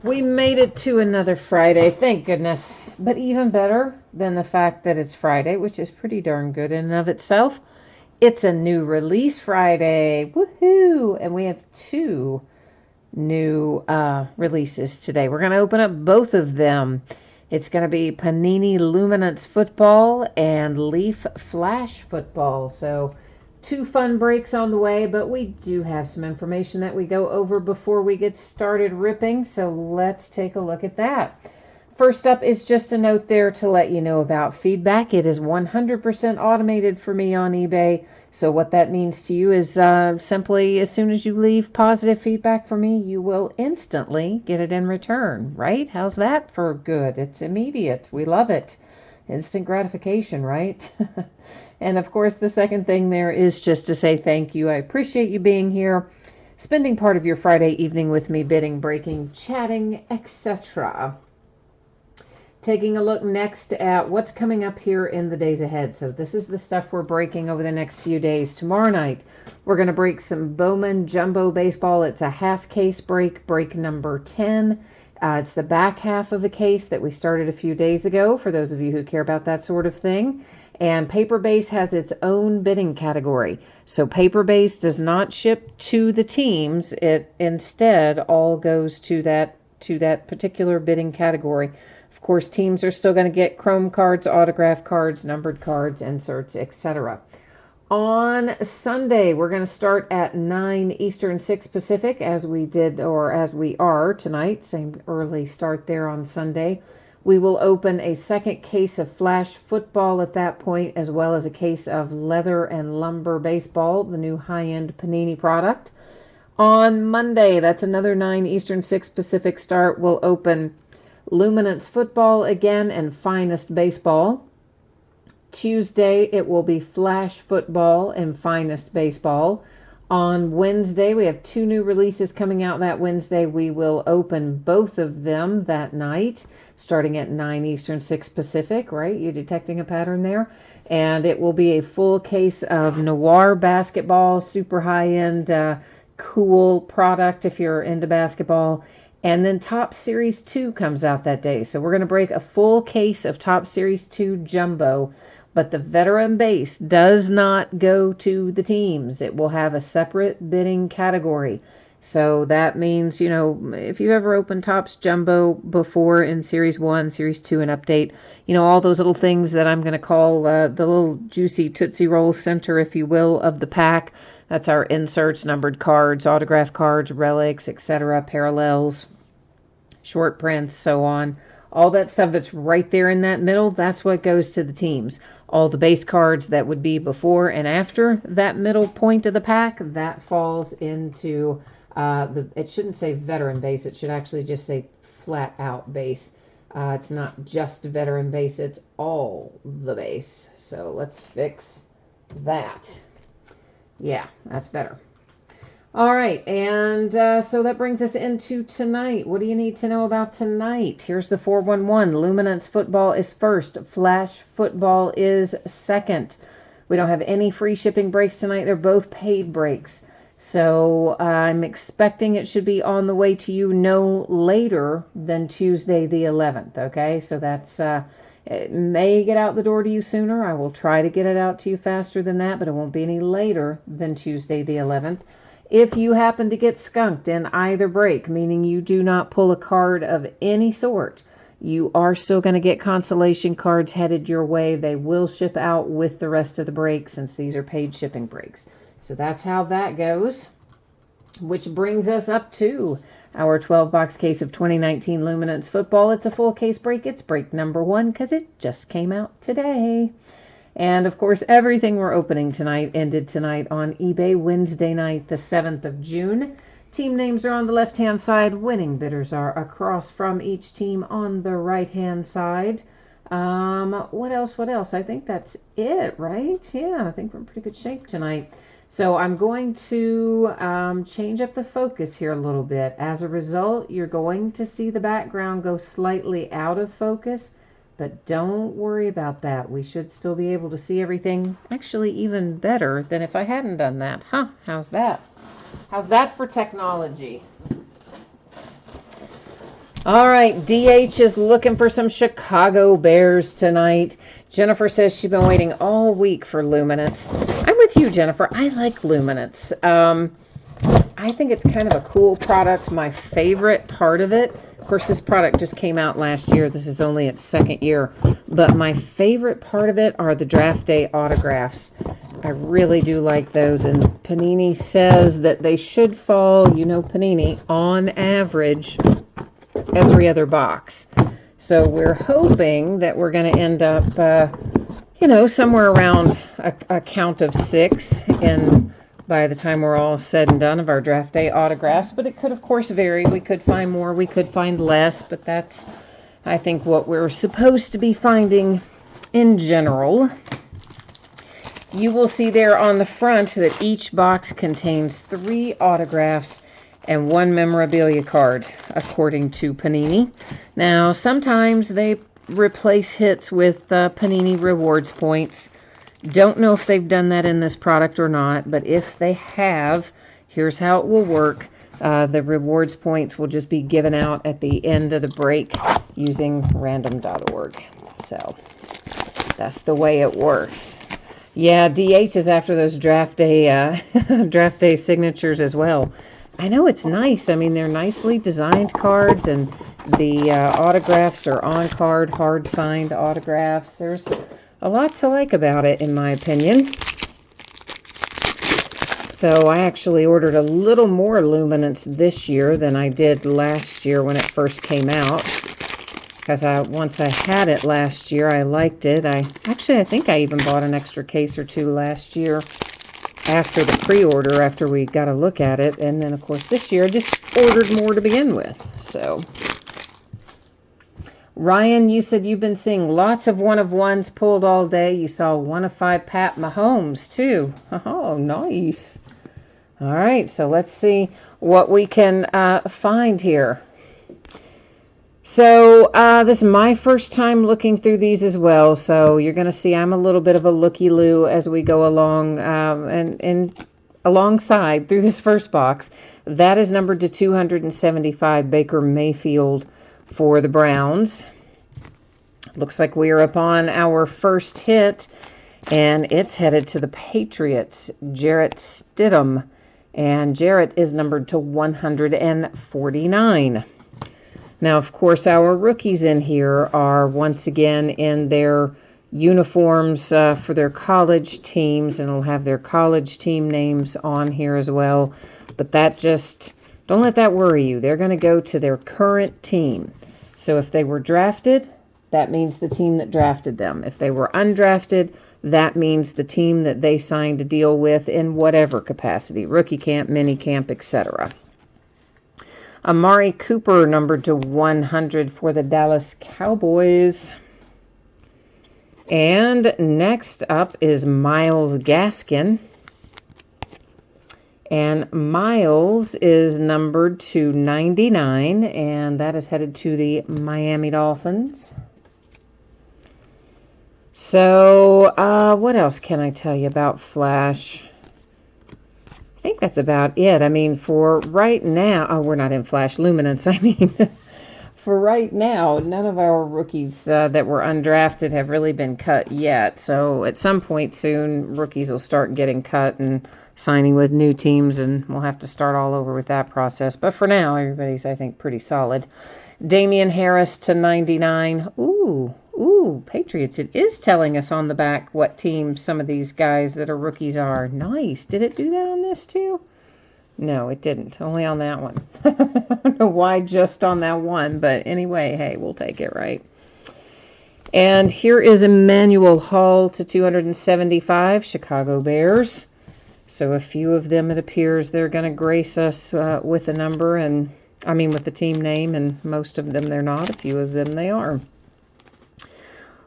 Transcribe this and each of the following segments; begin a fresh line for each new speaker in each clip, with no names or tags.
We made it to another Friday, thank goodness. But even better than the fact that it's Friday, which is pretty darn good in and of itself, it's a new release Friday. Woohoo! And we have two new releases today. We're going to open up both of them. It's going to be Panini Luminance Football and Leaf Flash Football. So two fun breaks on the way, but we do have some information that we go over before we get started ripping, so let's take a look at that. First up is just a note there to let you know about feedback. It is 100% automated for me on eBay, so what that means to you is simply as soon as you leave positive feedback for me, you will instantly get it in return, right? How's that for good? It's immediate. We love it. Instant gratification, right? And of course, the second thing there is just to say thank you. I appreciate you being here, spending part of your Friday evening with me, bidding, breaking, chatting, etc. Taking a look next at what's coming up here in the days ahead. So this is the stuff we're breaking over the next few days. Tomorrow night, we're going to break some Bowman Jumbo Baseball. It's a half case break, break number 10. It's the back half of a case that we started a few days ago, for those of you who care about that sort of thing. And Paper Base has its own bidding category. So Paper Base does not ship to the teams. It instead all goes to that particular bidding category. Of course, teams are still going to get chrome cards, autograph cards, numbered cards, inserts, etc. On Sunday, we're going to start at 9 Eastern, 6 Pacific, as we did, or as we are tonight. Same early start there on Sunday. We will open a second case of Flash Football at that point, as well as a case of Leather and Lumber Baseball, the new high-end Panini product. On Monday, that's another 9 Eastern, 6 Pacific start, we'll open Luminance Football again and Finest Baseball. Tuesday, it will be Flash Football and Finest Baseball. On Wednesday, we have two new releases coming out that Wednesday. We will open both of them that night, starting at 9 Eastern, 6 Pacific, right? You detecting a pattern there? And it will be a full case of Noir Basketball, super high-end, cool product if you're into basketball. And then Top Series 2 comes out that day. So we're going to break a full case of Top Series 2 Jumbo. But the veteran base does not go to the teams. It will have a separate bidding category. So that means, you know, if you ever opened Topps Jumbo before in Series 1, Series 2, and Update, you know, all those little things that I'm going to call the little juicy Tootsie Roll center, if you will, of the pack. That's our inserts, numbered cards, autograph cards, relics, etc., parallels, short prints, so on. All that stuff that's right there in that middle, that's what goes to the teams. All the base cards that would be before and after that middle point of the pack, that falls into it shouldn't say veteran base, it should actually just say flat out base. It's not just veteran base, it's all the base. So let's fix that. Yeah, that's better. All right, and so that brings us into tonight. What do you need to know about tonight? Here's the 411. Luminance Football is first. Flash Football is second. We don't have any free shipping breaks tonight. They're both paid breaks. So I'm expecting it should be on the way to you no later than Tuesday the 11th, okay? So that's, it may get out the door to you sooner. I will try to get it out to you faster than that, but it won't be any later than Tuesday the 11th. If you happen to get skunked in either break, meaning you do not pull a card of any sort, you are still going to get consolation cards headed your way. They will ship out with the rest of the breaks since these are paid shipping breaks. So that's how that goes, which brings us up to our 12-box case of 2019 Luminance Football. It's a full case break. It's break number 1 because it just came out today. And, of course, everything we're opening tonight ended tonight on eBay Wednesday night, the 7th of June. Team names are on the left-hand side. Winning bidders are across from each team on the right-hand side. What else? I think that's it, right? Yeah, I think we're in pretty good shape tonight. So I'm going to change up the focus here a little bit. As a result, you're going to see the background go slightly out of focus. But don't worry about that. We should still be able to see everything, actually even better than if I hadn't done that. Huh, how's that? How's that for technology? All right, DH is looking for some Chicago Bears tonight. Jennifer says she's been waiting all week for luminance. I'm with you, Jennifer. I like luminance. I think it's kind of a cool product. My favorite part of it, of course, this product just came out last year. This is only its second year. But my favorite part of it are the draft day autographs. I really do like those. And Panini says that they should fall, you know, Panini, on average, every other box. So we're hoping that we're going to end up, you know, somewhere around a count of 6 in by the time we're all said and done of our draft day autographs. But it could, of course, vary. We could find more, we could find less, but that's, I think, what we're supposed to be finding in general. You will see there on the front that each box contains 3 autographs and 1 memorabilia card, according to Panini. Now, sometimes they replace hits with Panini rewards points. Don't know if they've done that in this product or not, but if they have, here's how it will work. The rewards points will just be given out at the end of the break using random.org. So that's the way it works. Yeah, DH is after those draft day signatures as well. I know it's nice. I mean, they're nicely designed cards, and the autographs are on-card, hard-signed autographs. There's a lot to like about it, in my opinion. So I actually ordered a little more luminance this year than I did last year when it first came out. Because once I had it last year, I liked it. I think I even bought an extra case or 2 last year after the pre-order, after we got a look at it. And then, of course, this year I just ordered more to begin with. So, Ryan, you said you've been seeing lots of 1-of-1s pulled all day. You saw 1-of-5 Pat Mahomes, too. Oh, nice. All right, so let's see what we can find here. So this is my first time looking through these as well. So you're going to see I'm a little bit of a looky-loo as we go along and alongside through this first box. That is numbered to 275, Baker Mayfield for the Browns. Looks like we are upon our first hit, and it's headed to the Patriots, Jarrett Stidham. And Jarrett is numbered to 149. Now, of course, our rookies in here are once again in their uniforms for their college teams, and it'll have their college team names on here as well. But that just, don't let that worry you. They're going to go to their current team. So if they were drafted, that means the team that drafted them. If they were undrafted, that means the team that they signed a deal with in whatever capacity, rookie camp, mini camp, etc. Amari Cooper, numbered to 100 for the Dallas Cowboys. And next up is Myles Gaskin. And Myles is numbered to 99, and that is headed to the Miami Dolphins. So, what else can I tell you about Flash? I think that's about it. I mean, for right now, we're not in Flash, Luminance, I mean. For right now, none of our rookies that were undrafted have really been cut yet. So at some point soon, rookies will start getting cut and signing with new teams, and we'll have to start all over with that process. But for now, everybody's, I think, pretty solid. Damian Harris to 99. Ooh, Patriots. It is telling us on the back what team some of these guys that are rookies are. Nice. Did it do that on this too? No, it didn't. Only on that one. I don't know why just on that one, but anyway, hey, we'll take it, right? And here is Emmanuel Hall to 275, Chicago Bears. So a few of them, it appears they're going to grace us with a number, and I mean with the team name, and most of them they're not. A few of them they are.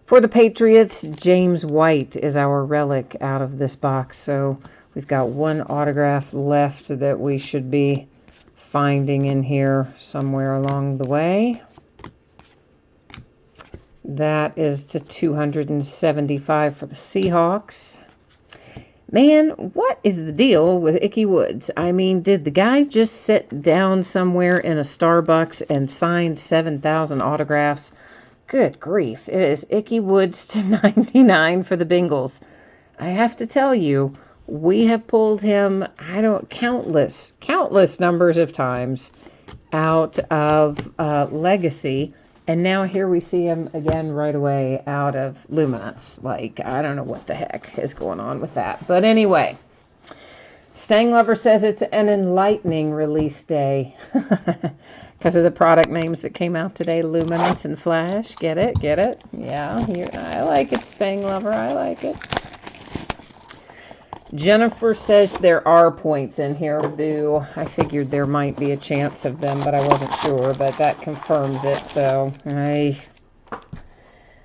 For the Patriots, James White is our relic out of this box. So we've got one autograph left that we should be finding in here somewhere along the way. That is to 275 for the Seahawks. Man, what is the deal with Ickey Woods? I mean, did the guy just sit down somewhere in a Starbucks and sign 7,000 autographs? Good grief. It is Ickey Woods to 99 for the Bengals. I have to tell you, we have pulled him, countless numbers of times out of Legacy. And now here we see him again right away out of Luminance. Like, I don't know what the heck is going on with that. But anyway, Stang Lover says it's an enlightening release day. Because of the product names that came out today, Luminance and Flash. Get it? Get it? Yeah, I like it, Stang Lover. I like it. Jennifer says there are points in here. Boo. I figured there might be a chance of them, but I wasn't sure. But that confirms it. So,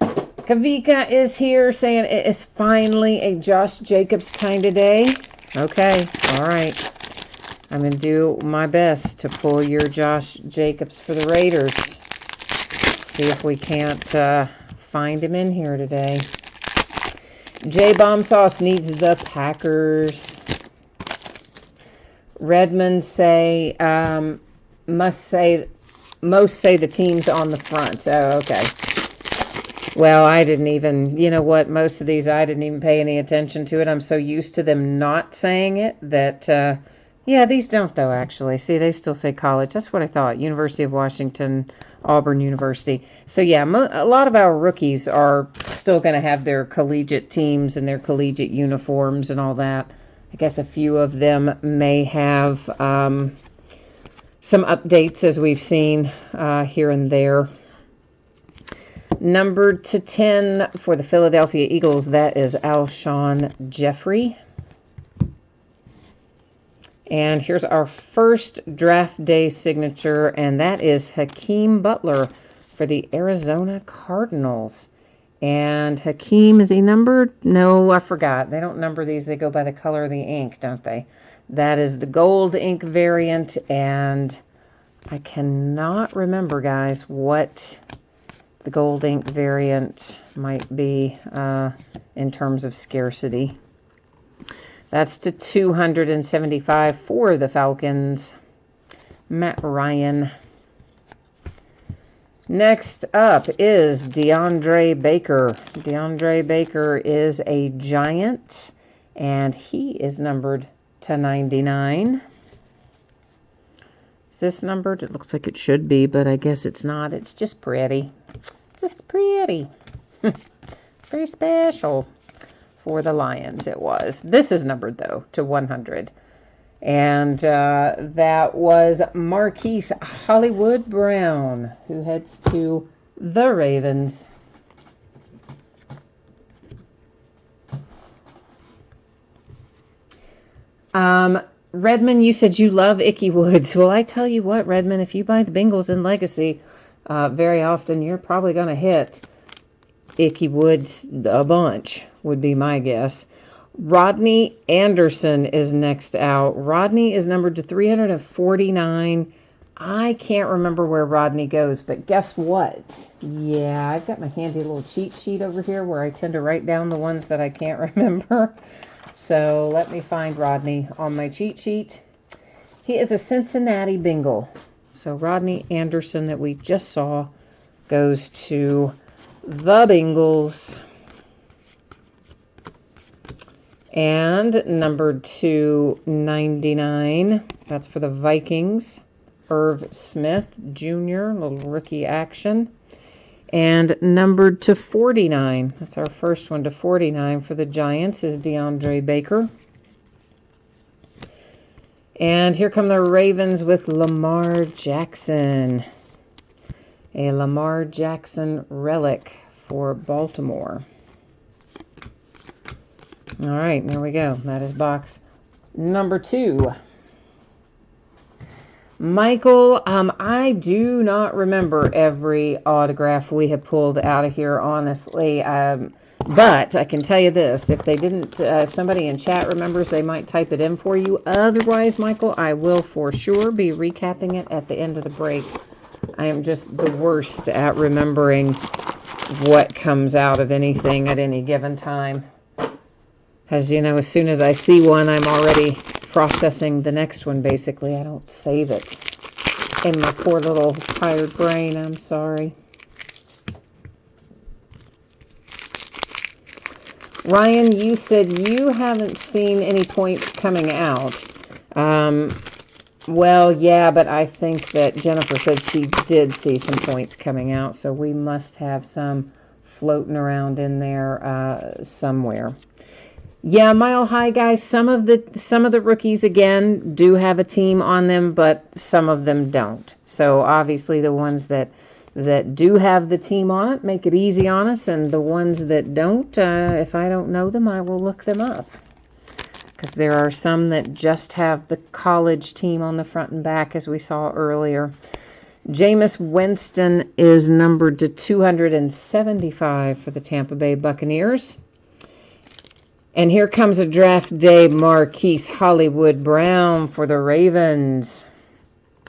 Kavika is here saying it is finally a Josh Jacobs kind of day. Okay. All right. I'm going to do my best to pull your Josh Jacobs for the Raiders. See if we can't find him in here today. J-Bomb Sauce needs the Packers. Redmond say, most say the team's on the front. Oh, okay. Well, I didn't even, you know what, most of these I didn't even pay any attention to it. I'm so used to them not saying it that, yeah, these don't though, actually. See, they still say college. That's what I thought. University of Washington, Auburn University. So, yeah, a lot of our rookies are still going to have their collegiate teams and their collegiate uniforms and all that. I guess a few of them may have some updates, as we've seen here and there. Numbered to 10 for the Philadelphia Eagles, that is Alshon Jeffrey. And here's our first draft day signature, and that is Hakeem Butler for the Arizona Cardinals. And Hakeem, is he numbered? No, I forgot. They don't number these. They go by the color of the ink, don't they? That is the gold ink variant, and I cannot remember, guys, what the gold ink variant might be in terms of scarcity. That's to 275 for the Falcons. Matt Ryan. Next up is Deandre Baker. Deandre Baker is a Giant, and he is numbered to 99. Is this numbered? It looks like it should be, but I guess it's not. It's just pretty. Just pretty. It's very special. For the Lions, it was. This is numbered, though, to 100. And that was Marquise Hollywood Brown, who heads to the Ravens. Redmond, you said you love Ickey Woods. Well, I tell you what, Redmond, if you buy the Bengals in Legacy, very often you're probably going to hit Ickey Woods a bunch, would be my guess. Rodney Anderson is next out. Rodney is numbered to 349. I can't remember where Rodney goes, but guess what? Yeah, I've got my handy little cheat sheet over here where I tend to write down the ones that I can't remember. So let me find Rodney on my cheat sheet. He is a Cincinnati Bengal. So Rodney Anderson that we just saw goes to the Bengals. And numbered to 99. That's for the Vikings. Irv Smith Jr., little rookie action. And numbered to 49. That's our first one to 49 for the Giants is Deandre Baker. And here come the Ravens with Lamar Jackson. A Lamar Jackson relic for Baltimore. All right, there we go. That is box number 2. Michael, I do not remember every autograph we have pulled out of here, honestly. But I can tell you this. If they didn't, if somebody in chat remembers, they might type it in for you. Otherwise, Michael, I will for sure be recapping it at the end of the break. I am just the worst at remembering what comes out of anything at any given time. As you know, as soon as I see one, I'm already processing the next one, basically. I don't save it in my poor little tired brain. I'm sorry. Ryan, you said you haven't seen any points coming out. Well, yeah, but I think that Jennifer said she did see some points coming out, so we must have some floating around in there somewhere. Yeah, Mile High guys, some of the rookies again do have a team on them, but some of them don't. So obviously the ones that do have the team on it make it easy on us, and the ones that don't, if I don't know them, I will look them up. Because there are some that just have the college team on the front and back, as we saw earlier. Jameis Winston is numbered to 275 for the Tampa Bay Buccaneers. And here comes a draft day Marquise Hollywood Brown for the Ravens.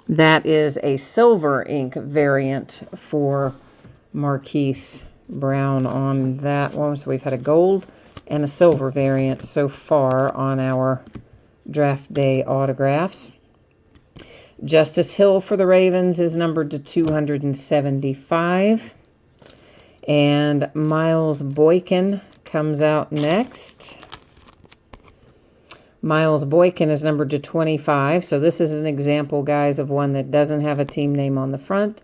That is a silver ink variant for Marquise Brown on that one. So we've had a gold and a silver variant so far on our draft day autographs. Justice Hill for the Ravens is numbered to 275. And Miles Boykin comes out next. Miles Boykin is numbered to 25. So this is an example, guys, of one that doesn't have a team name on the front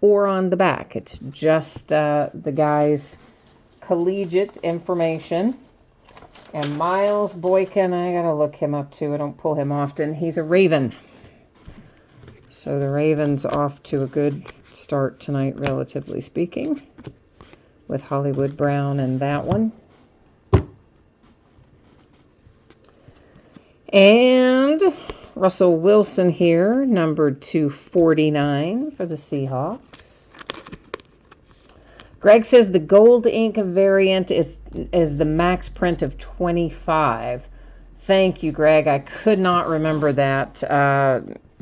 or on the back. It's just the guy's collegiate information. And Miles Boykin, I got to look him up too. I don't pull him often. He's a Raven. So the Ravens off to a good start tonight, relatively speaking, with Hollywood Brown and that one. And Russell Wilson here, numbered 249 for the Seahawks. Greg says the gold ink variant is the max print of 25. Thank you, Greg. I could not remember that.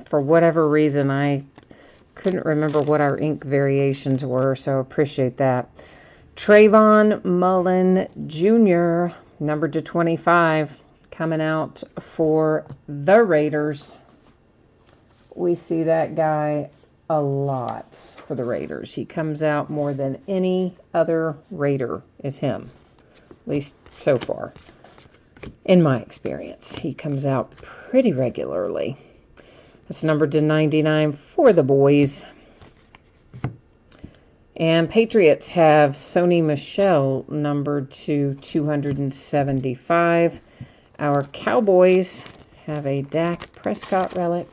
For whatever reason, I couldn't remember what our ink variations were, so appreciate that. Trayvon Mullen Jr., numbered to 25, coming out for the Raiders. We see that guy a lot for the Raiders. He comes out more than any other Raider is him, at least so far. In my experience, he comes out pretty regularly. That's numbered to 99 for the boys. And Patriots have Sony Michel numbered to 275. Our Cowboys have a Dak Prescott relic.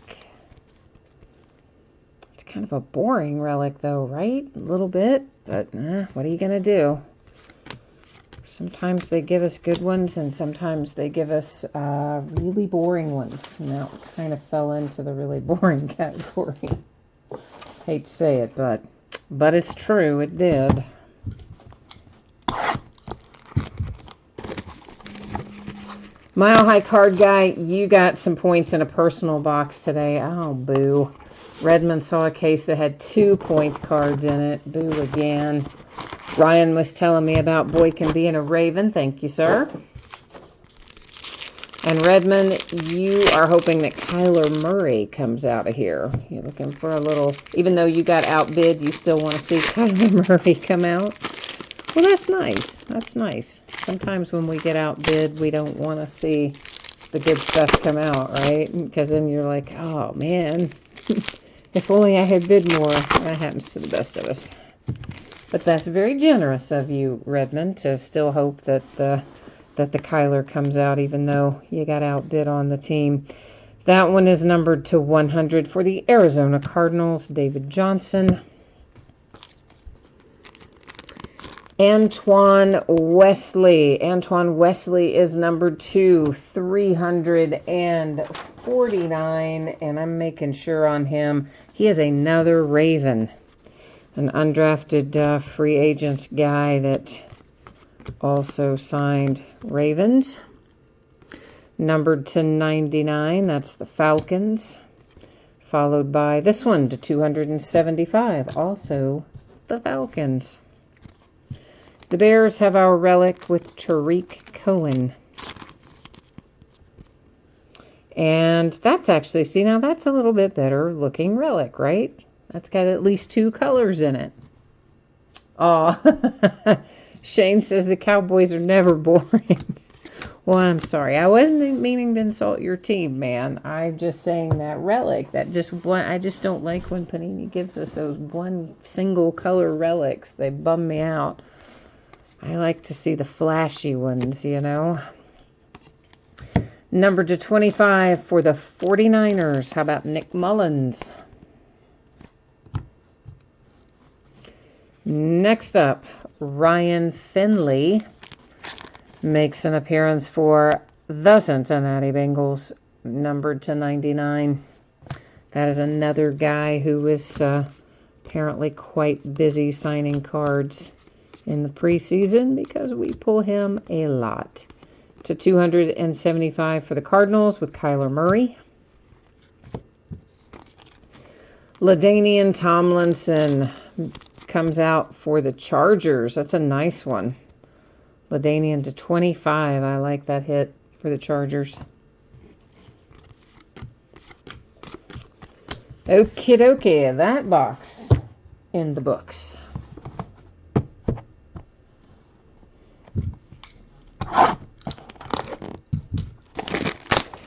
It's kind of a boring relic though, right? A little bit, but what are you going to do? Sometimes they give us good ones, and sometimes they give us really boring ones. And that kind of fell into the really boring category. Hate to say it, but it's true. It did. Mile High Card Guy, you got some points in a personal box today. Oh, boo. Redmond saw a case that had 2 points cards in it. Boo again. Ryan was telling me about Boykin being a Raven. Thank you, sir. And Redmond, you are hoping that Kyler Murray comes out of here. You're looking for a little, even though you got outbid, you still want to see Kyler Murray come out. Well, that's nice. That's nice. Sometimes when we get outbid, we don't want to see the good stuff come out, right? Because then you're like, oh, man, if only I had bid more. That happens to the best of us. But that's very generous of you, Redmond, to still hope that the Kyler comes out, even though you got outbid on the team. That one is numbered to 100 for the Arizona Cardinals, David Johnson. Antoine Wesley. Antoine Wesley is numbered to 349, and I'm making sure on him. He is another Raven, an undrafted free agent guy that also signed Ravens. Numbered to 99, that's the Falcons. Followed by this one to 275, also the Falcons. The Bears have our relic with Tariq Cohen. And that's actually, see, now that's a little bit better looking relic, right? That's got at least 2 colors in it. Oh, Shane says the Cowboys are never boring. Well, I'm sorry. I wasn't meaning to insult your team, man. I'm just saying that relic, that just one, I just don't like when Panini gives us those one single color relics. They bum me out. I like to see the flashy ones, you know. Number to 25 for the 49ers. How about Nick Mullens? Next up, Ryan Finley makes an appearance for the Cincinnati Bengals, numbered to 99. That is another guy who is apparently quite busy signing cards in the preseason because we pull him a lot. To 275 for the Cardinals with Kyler Murray. LaDainian Tomlinson comes out for the Chargers. That's a nice one. LaDainian to 25. I like that hit for the Chargers. Okie dokie. That box in the books.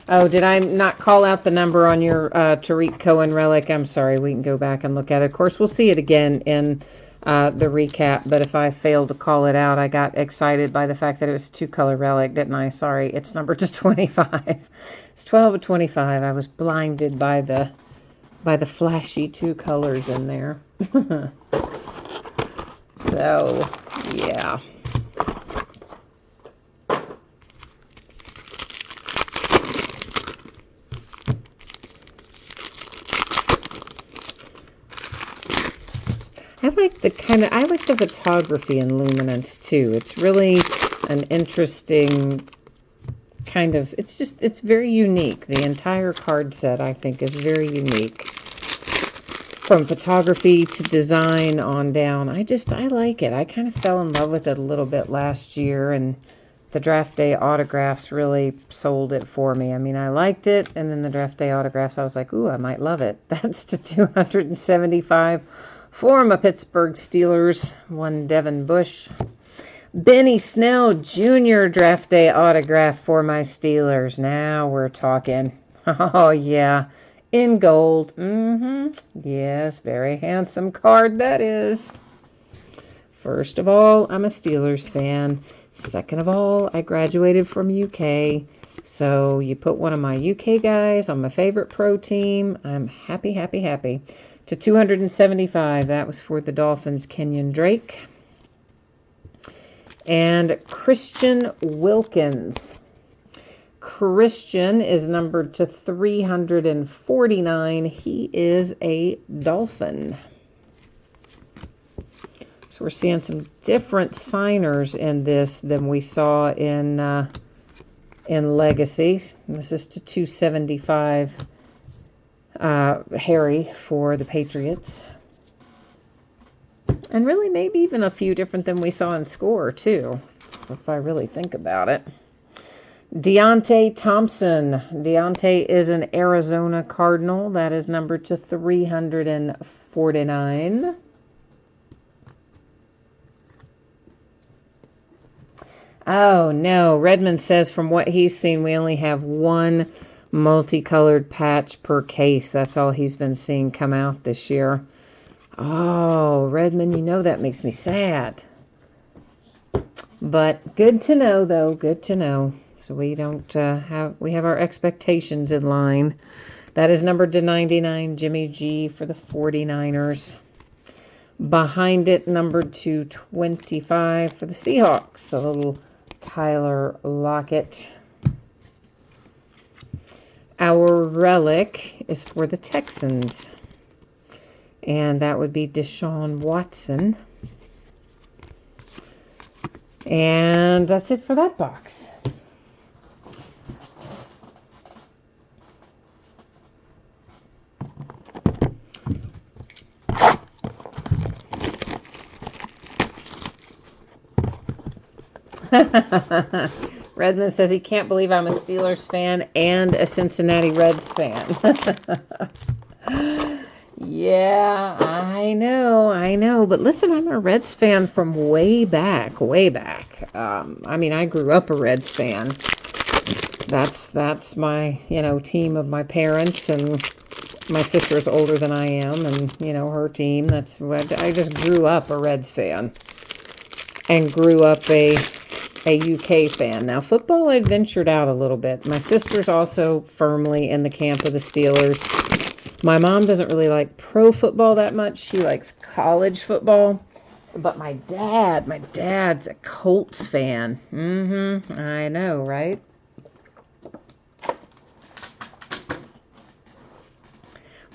Oh, did I not call out the number on your Tariq Cohen relic? I'm sorry. We can go back and look at it. Of course, we'll see it again in the recap. But if I failed to call it out, I got excited by the fact that it was a 2-color relic, didn't I? Sorry. It's numbered to 25. It's 12 of 25. I was blinded by the flashy 2 colors in there. So, yeah. I like the photography in Luminance too. It's really an interesting kind of, it's very unique. The entire card set, I think, is very unique. From photography to design on down. I like it. I kind of fell in love with it a little bit last year, and the draft day autographs really sold it for me. I mean, I liked it, and then the draft day autographs, I was like, ooh, I might love it. That's to 275 for my Pittsburgh Steelers. One Devin Bush. Benny Snell Jr. draft day autograph for my Steelers. Now we're talking. Oh, yeah. In gold. Yes, very handsome card that is. First of all, I'm a Steelers fan. Second of all, I graduated from UK. So you put one of my UK guys on my favorite pro team. I'm happy, happy, happy. To 275, that was for the Dolphins, Kenyon Drake. And Christian Wilkins. Christian is numbered to 349. He is a Dolphin. So we're seeing some different signers in this than we saw in Legacy. This is to 275. Harry for the Patriots. And really maybe even a few different than we saw in Score too, if I really think about it. Deonte Thompson. Deonte is an Arizona Cardinal. That is numbered to 349. Oh no, Redmond says from what he's seen we only have one multicolored patch per case. That's all he's been seeing come out this year. Oh, Redmond, you know that makes me sad. But good to know, though. Good to know. So we don't we have our expectations in line. That is numbered to 99, Jimmy G for the 49ers. Behind it, numbered to 25 for the Seahawks. A little Tyler Lockett. Our relic is for the Texans. And that would be Deshaun Watson. And that's it for that box. Redmond says he can't believe I'm a Steelers fan and a Cincinnati Reds fan. Yeah, I know. But listen, I'm a Reds fan from way back, way back. I mean, I grew up a Reds fan. That's my, team of my parents, and my sister's older than I am, and, her team. That's what I just grew up a Reds fan and grew up a UK fan. Now, football, I ventured out a little bit. My sister's also firmly in the camp of the Steelers. My mom doesn't really like pro football that much. She likes college football. But my dad's a Colts fan. I know, right?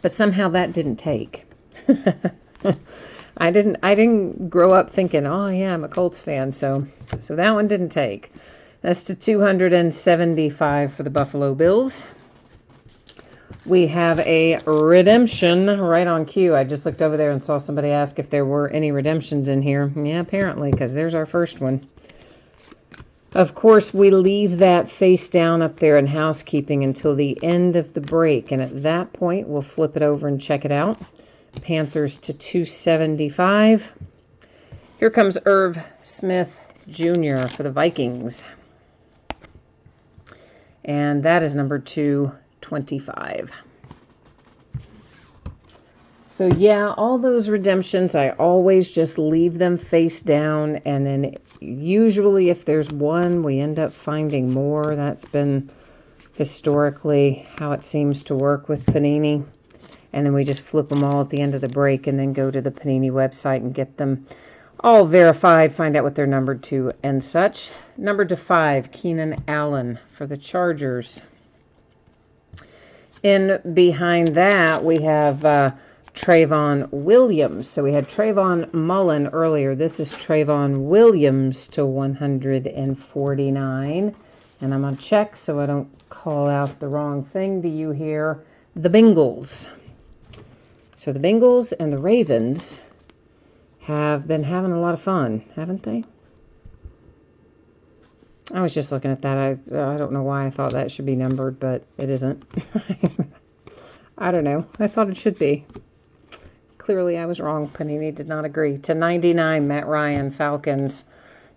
But somehow that didn't take. I didn't grow up thinking, oh yeah, I'm a Colts fan, so that one didn't take. That's to 275 for the Buffalo Bills. We have a redemption right on cue. I just looked over there and saw somebody ask if there were any redemptions in here. Yeah, apparently, because there's our first one. Of course, we leave that face down up there in housekeeping until the end of the break, and at that point, we'll flip it over and check it out. Panthers to 275. Here comes Irv Smith Jr. for the Vikings. And that is number 225. So yeah, all those redemptions, I always just leave them face down, and then usually if there's one, we end up finding more. That's been historically how it seems to work with Panini. And then we just flip them all at the end of the break and then go to the Panini website and get them all verified, find out what they're numbered to and such. Numbered to 5, Keenan Allen for the Chargers. In behind that, we have Trayveon Williams. So we had Trayvon Mullen earlier. This is Trayveon Williams to 149. And I'm going to check so I don't call out the wrong thing to you here. The Bengals. So the Bengals and the Ravens have been having a lot of fun, haven't they? I was just looking at that. I don't know why I thought that should be numbered, but it isn't. I don't know. I thought it should be. Clearly I was wrong. Panini did not agree. To 99, Matt Ryan, Falcons.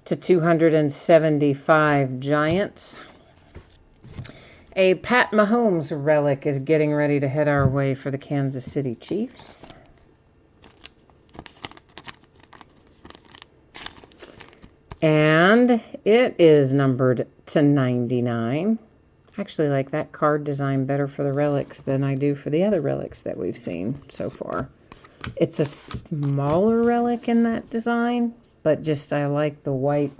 To 275, Giants. A Pat Mahomes relic is getting ready to head our way for the Kansas City Chiefs. And it is numbered to 99. I actually like that card design better for the relics than I do for the other relics that we've seen so far. It's a smaller relic in that design, but just I like the white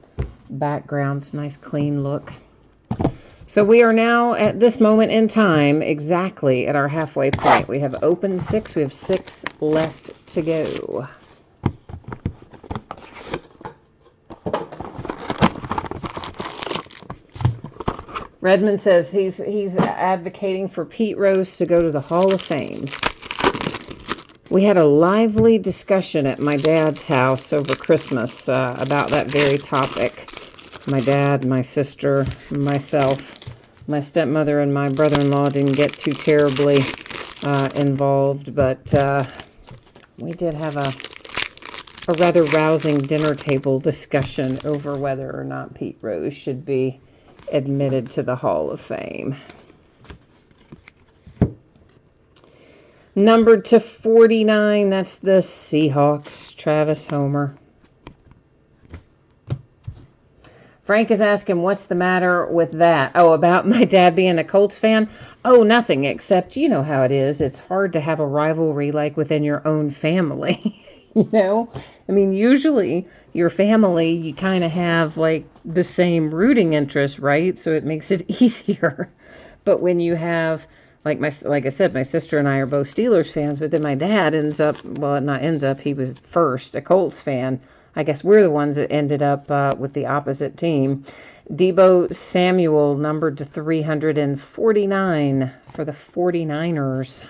background. It's a nice clean look. So we are now at this moment in time exactly at our halfway point. We have opened 6. We have 6 left to go. Redmond says he's advocating for Pete Rose to go to the Hall of Fame. We had a lively discussion at my dad's house over Christmas about that very topic. My dad, my sister, myself, my stepmother, and my brother-in-law didn't get too terribly involved, but we did have a rather rousing dinner table discussion over whether or not Pete Rose should be admitted to the Hall of Fame. Numbered to 49, that's the Seahawks, Travis Homer. Frank is asking, what's the matter with that? Oh, about my dad being a Colts fan? Oh, nothing, except you know how it is. It's hard to have a rivalry like within your own family. You know? I mean, usually your family, you kind of have like the same rooting interest, right? So it makes it easier. But when you have, like I said, my sister and I are both Steelers fans, but then my dad ends up, well, not ends up, he was first a Colts fan. I guess we're the ones that ended up with the opposite team. Deebo Samuel, numbered to 349 for the 49ers.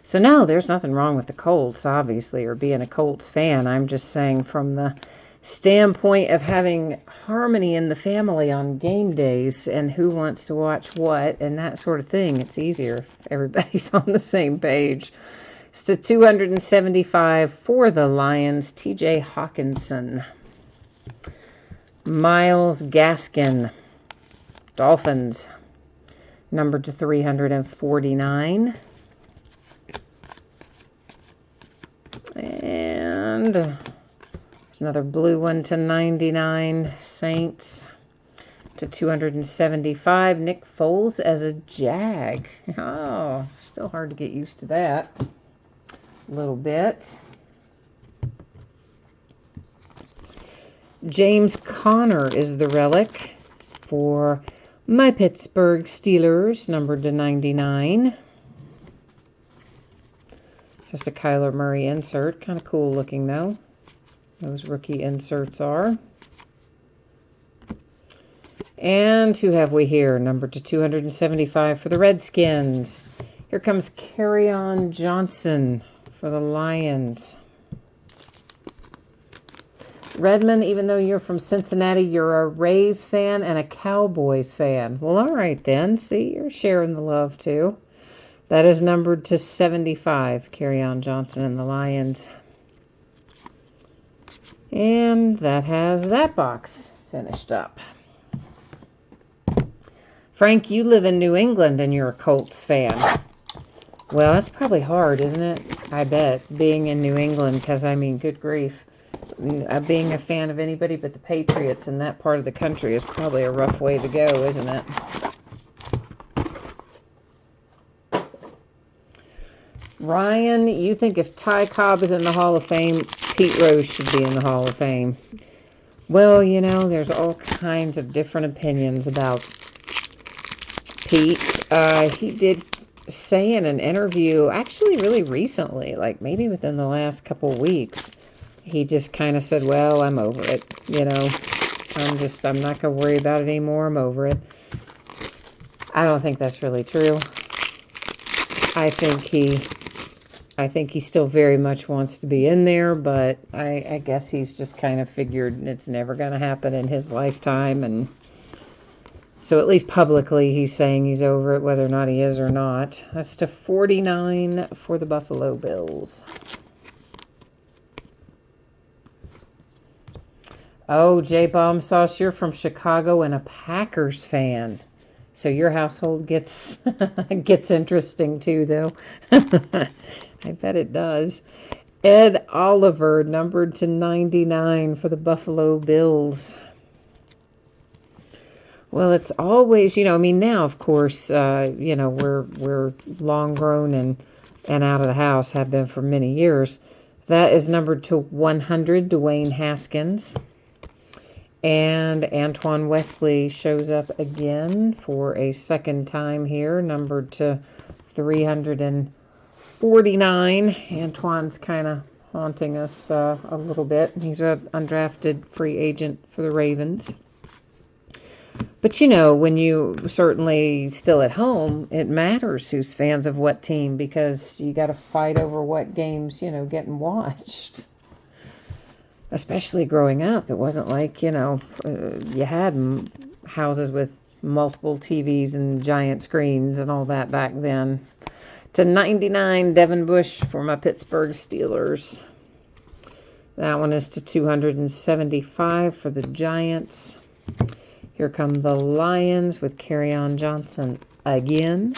So no, there's nothing wrong with the Colts, obviously, or being a Colts fan. I'm just saying from the standpoint of having harmony in the family on game days and who wants to watch what and that sort of thing. It's easier if everybody's on the same page. It's to 275 for the Lions, TJ Hawkinson. Myles Gaskin, Dolphins, numbered to 349. And there's another blue one to 99, Saints to 275. Nick Foles as a Jag. Oh, still hard to get used to that a little bit. James Conner is the relic for my Pittsburgh Steelers, numbered to 99. Just a Kyler Murray insert. Kind of cool looking, though. Those rookie inserts are. And who have we here? Numbered to 275 for the Redskins. Here comes Keyshawn Johnson for the Lions. Redmond, even though you're from Cincinnati, you're a Rays fan and a Cowboys fan. Well, all right then. See, you're sharing the love, too. That is numbered to 75, Keyshawn Johnson and the Lions. And that has that box finished up. Frank, you live in New England and you're a Colts fan. Well, that's probably hard, isn't it? I bet, being in New England, because, I mean, good grief. Being a fan of anybody but the Patriots in that part of the country is probably a rough way to go, isn't it? Ryan, you think if Ty Cobb is in the Hall of Fame, Pete Rose should be in the Hall of Fame. Well, you know, there's all kinds of different opinions about Pete. He did say in an interview, actually really recently, like maybe within the last couple weeks, he just kind of said, well, I'm over it. You know, I'm not going to worry about it anymore. I'm over it. I don't think that's really true. I think he still very much wants to be in there, but I guess he's just kind of figured it's never going to happen in his lifetime. And so at least publicly he's saying he's over it, whether or not he is or not. That's to 49 for the Buffalo Bills. Oh, J Bomb Sauce, you're from Chicago and a Packers fan. So your household gets interesting too, though. I bet it does. Ed Oliver, numbered to 99 for the Buffalo Bills. Well, it's always, you know, I mean, now, of course, you know, we're long grown and out of the house, have been for many years. That is numbered to 100, Dwayne Haskins. And Antoine Wesley shows up again for a second time here, numbered to 349. Antoine's kind of haunting us a little bit. He's an undrafted free agent for the Ravens. But, you know, when you certainly still at home, it matters who's fans of what team, because you got to fight over what games, you know, getting watched. Especially growing up, it wasn't like, you know, you had houses with multiple TVs and giant screens and all that back then. To 99, Devin Bush for my Pittsburgh Steelers. That one is to 275 for the Giants. Here come the Lions with Keyshawn Johnson again.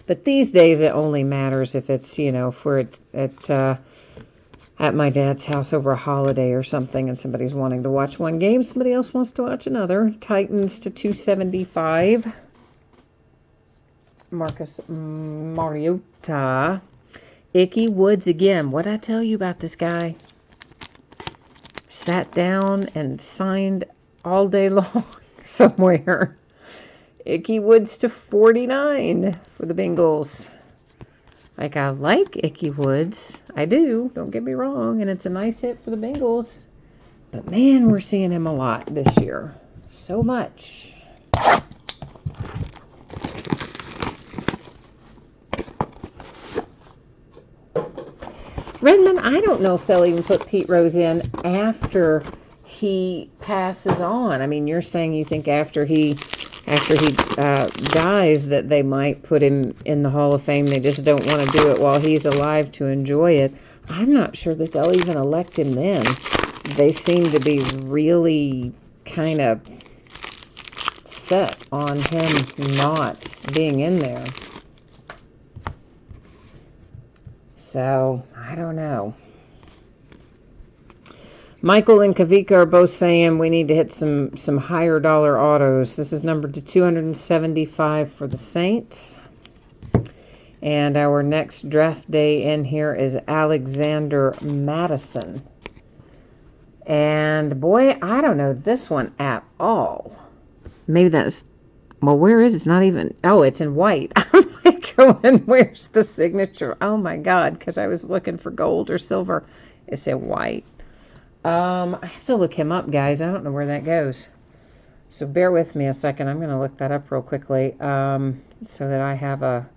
But these days, it only matters if it's, you know, if we're at my dad's house over a holiday or something and somebody's wanting to watch one game, somebody else wants to watch another. Titans to 275. Marcus Mariota. Ickey Woods again. What'd I tell you about this guy? Sat down and signed all day long somewhere. Ickey Woods to 49 for the Bengals. Like, I like Ickey Woods. I do. Don't get me wrong. And it's a nice hit for the Bengals. But, man, we're seeing him a lot this year. So much. Redmond, I don't know if they'll even put Pete Rose in after he passes on. I mean, you're saying you think after he dies that they might put him in the Hall of Fame. They just don't want to do it while he's alive to enjoy it. I'm not sure that they'll even elect him then. They seem to be really kind of set on him not being in there. So, I don't know. Michael and Kavika are both saying we need to hit some higher dollar autos. This is numbered to 275 for the Saints. And our next draft day in here is Alexander Madison. And boy, I don't know this one at all. Maybe that's, well, where is it? It's not even, oh, it's in white. I'm like, going, where's the signature? Oh my God, because I was looking for gold or silver. It's in white. I have to look him up, guys. I don't know where that goes. So bear with me a second. I'm going to look that up real quickly so that I have a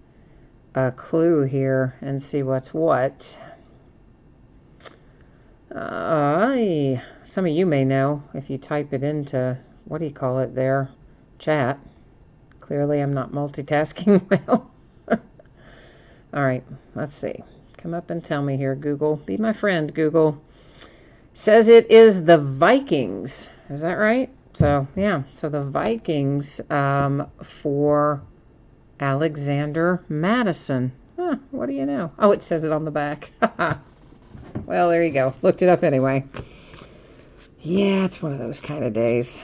clue here and see what's what. Some of you may know if you type it into, what do you call it there? Chat. Clearly I'm not multitasking well. All right, let's see. Come up and tell me here, Google. Be my friend, Google. Says it is the Vikings. Is that right? So, yeah. So the Vikings for Alexander Madison. Huh, what do you know? Oh, it says it on the back. Well, there you go. Looked it up anyway. Yeah, it's one of those kind of days.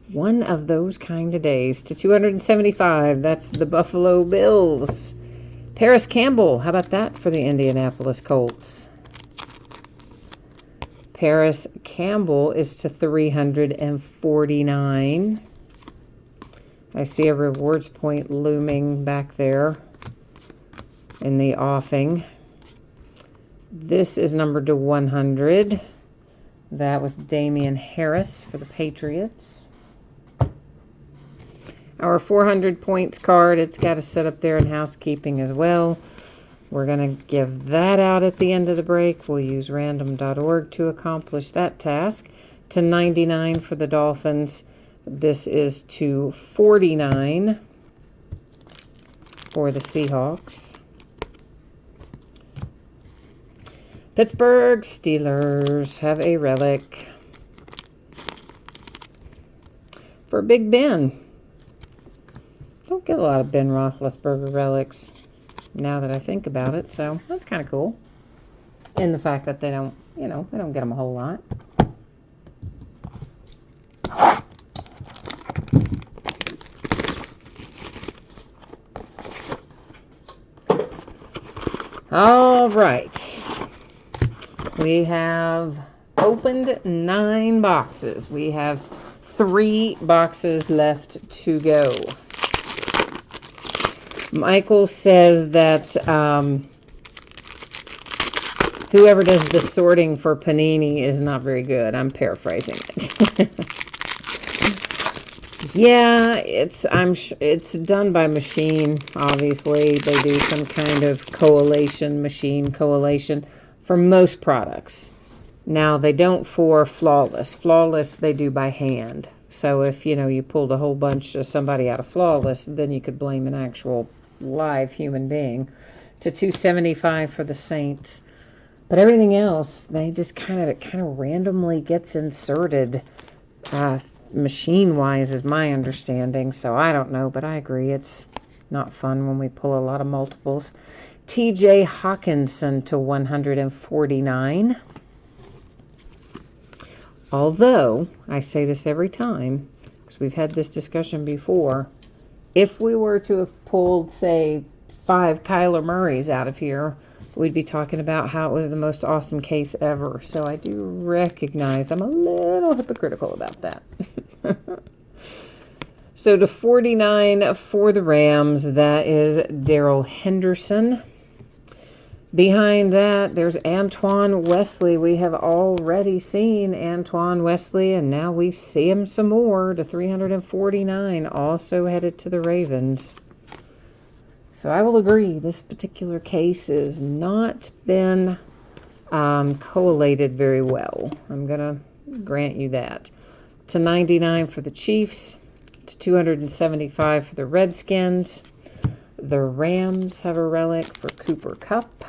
One of those kind of days. To 275. That's the Buffalo Bills. Paris Campbell. How about that for the Indianapolis Colts? Paris Campbell is to 349. I see a rewards point looming back there in the offing. This is numbered to 100. That was Damian Harris for the Patriots. Our 400 points card, it's got a set up there in housekeeping as well. We're going to give that out at the end of the break. We'll use random.org to accomplish that task. To 99 for the Dolphins. This is to 49 for the Seahawks. Pittsburgh Steelers have a relic for Big Ben. Don't get a lot of Ben Roethlisberger relics now that I think about it, so that's kind of cool. And the fact that they don't, they don't get them a whole lot. All right. We have opened 9 boxes. We have 3 boxes left to go. Michael says that whoever does the sorting for Panini is not very good. I'm paraphrasing it. Yeah, it's done by machine. Obviously, they do some kind of machine collation for most products. Now, they don't for Flawless. Flawless, they do by hand. So if, you pulled a whole bunch of somebody out of Flawless, then you could blame an actual live human being. To 275 for the Saints. But everything else, they just kind of randomly gets inserted machine-wise is my understanding. So I don't know, but I agree. It's not fun when we pull a lot of multiples. TJ Hawkinson to 149. Although, I say this every time, because we've had this discussion before, if we were to have pulled, say, 5 Kyler Murrays out of here, we'd be talking about how it was the most awesome case ever. So I do recognize I'm a little hypocritical about that. So to 49 for the Rams, that is Darrell Henderson. Behind that, there's Antoine Wesley. We have already seen Antoine Wesley, and now we see him some more to 349, also headed to the Ravens. So I will agree, this particular case has not been collated very well. I'm going to grant you that. To 99 for the Chiefs, to 275 for the Redskins. The Rams have a relic for Cooper Kupp.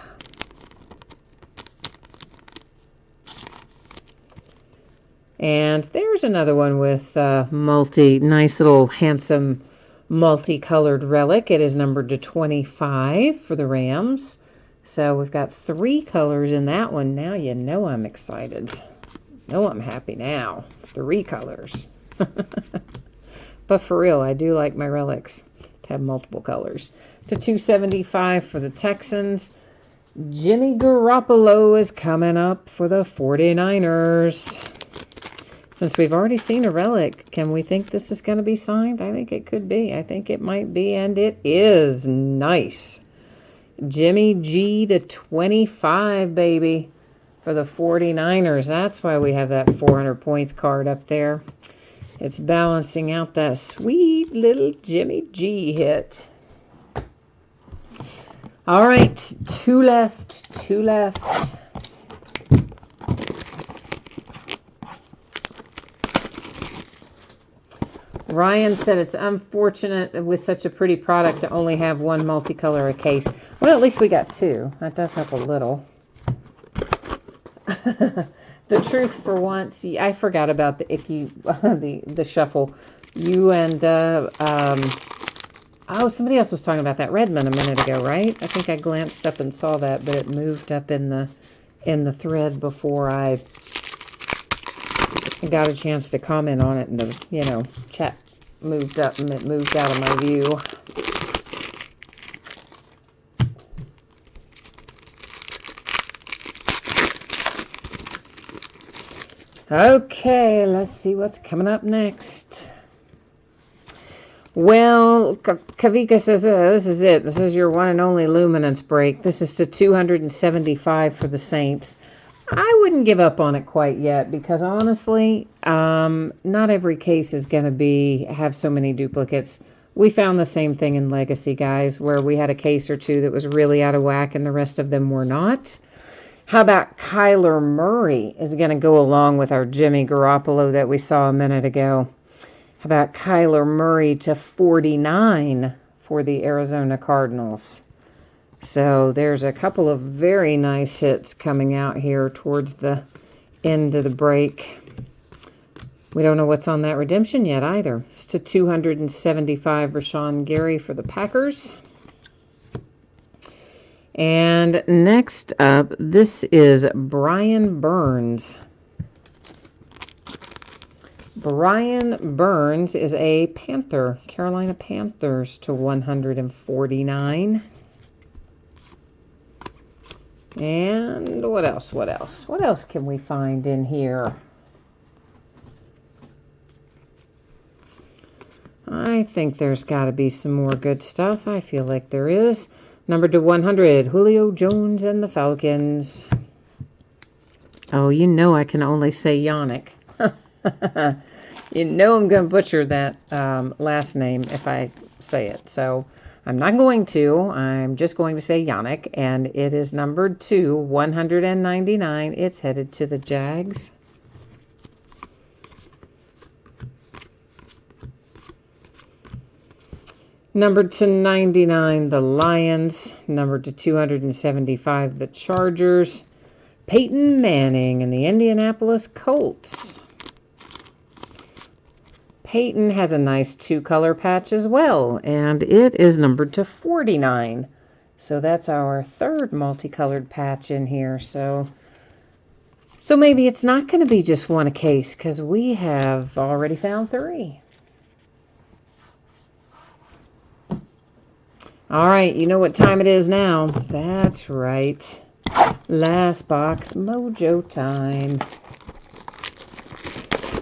And there's another one with nice little handsome multicolored relic. It is numbered to 25 for the Rams. So we've got 3 colors in that one. Now you know I'm excited. Oh, I'm happy now. 3 colors. But for real, I do like my relics to have multiple colors. To 275 for the Texans. Jimmy Garoppolo is coming up for the 49ers. Since we've already seen a relic, can we think this is going to be signed? I think it could be. I think it might be, and it is. Nice. Jimmy G to 25, baby, for the 49ers. That's why we have that 400 points card up there. It's balancing out that sweet little Jimmy G hit. All right, 2 left, 2 left. Ryan said it's unfortunate with such a pretty product to only have 1 multicolor a case. Well, at least we got 2. That does help a little. The truth for once, I forgot about the icky, the shuffle. You and, oh, somebody else was talking about that Redmond a minute ago, right? I think I glanced up and saw that, but it moved up in the thread before I got a chance to comment on it, and the, chat moved up and it moved out of my view. Okay, let's see what's coming up next. Well, Kavika says, this is it. This is your one and only luminance break. This is to 275 for the Saints. I wouldn't give up on it quite yet because honestly, not every case is going to have so many duplicates. We found the same thing in Legacy, guys, where we had a case or 2 that was really out of whack and the rest of them were not. How about Kyler Murray is going to go along with our Jimmy Garoppolo that we saw a minute ago? How about Kyler Murray to 49 for the Arizona Cardinals? So there's a couple of very nice hits coming out here towards the end of the break. We don't know what's on that redemption yet either. It's to 275 Rashawn Gary for the Packers. And next up, this is Brian Burns. Brian Burns is a Panther, Carolina Panthers to 149. And what else? What else? What else can we find in here? I think there's got to be some more good stuff. I feel like there is. Number to 100, Julio Jones and the Falcons. Oh, you know I can only say Yannick. You know I'm going to butcher that last name if I say it. So I'm not going to. I'm just going to say Yannick. And it is numbered to 199. It's headed to the Jags. Numbered to 99, the Lions. Numbered to 275, the Chargers. Peyton Manning and the Indianapolis Colts. Peyton has a nice 2-color patch as well, and it is numbered to 49. So that's our 3rd multicolored patch in here. So maybe it's not going to be just 1 a case, because we have already found 3. All right, you know what time it is now. That's right. Last box mojo time.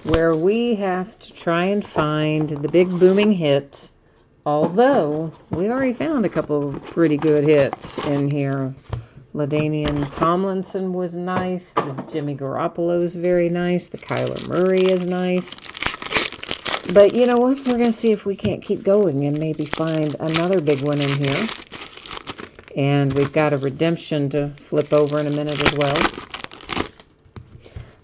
Where we have to try and find the big booming hit. Although, we already found a couple of pretty good hits in here. LaDainian Tomlinson was nice. The Jimmy Garoppolo is very nice. The Kyler Murray is nice. But you know what? We're going to see if we can't keep going and maybe find another big one in here. And we've got a redemption to flip over in a minute as well.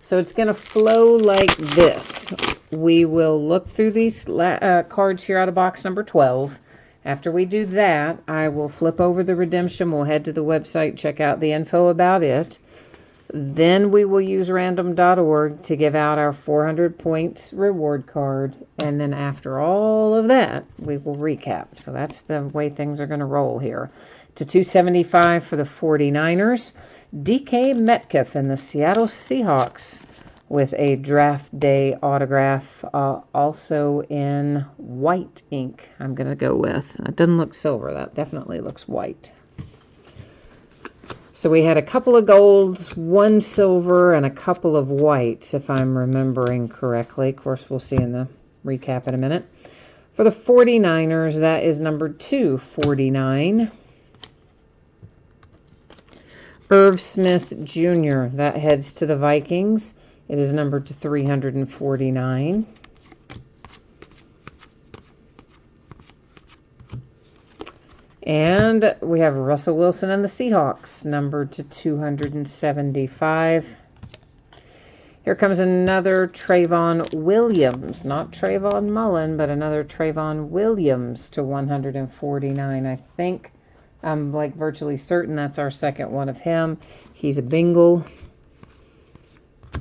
So it's going to flow like this. We will look through these cards here out of box number 12. After we do that, I will flip over the redemption. We'll head to the website, check out the info about it. Then we will use random.org to give out our 400 points reward card. And then after all of that, we will recap. So that's the way things are going to roll here. To 275 for the 49ers. DK Metcalf and the Seattle Seahawks with a draft day autograph, also in white ink, I'm going to go with. It doesn't look silver. That definitely looks white. So we had a couple of golds, one silver, and a couple of whites, if I'm remembering correctly. Of course, we'll see in the recap in a minute. For the 49ers, that is number 249. Irv Smith Jr., that heads to the Vikings. It is numbered to 349. And we have Russell Wilson and the Seahawks, numbered to 275. Here comes another Trayveon Williams. Not Trayvon Mullen, but another Trayveon Williams to 149, I think. I'm like virtually certain that's our second one of him. He's a Bengal.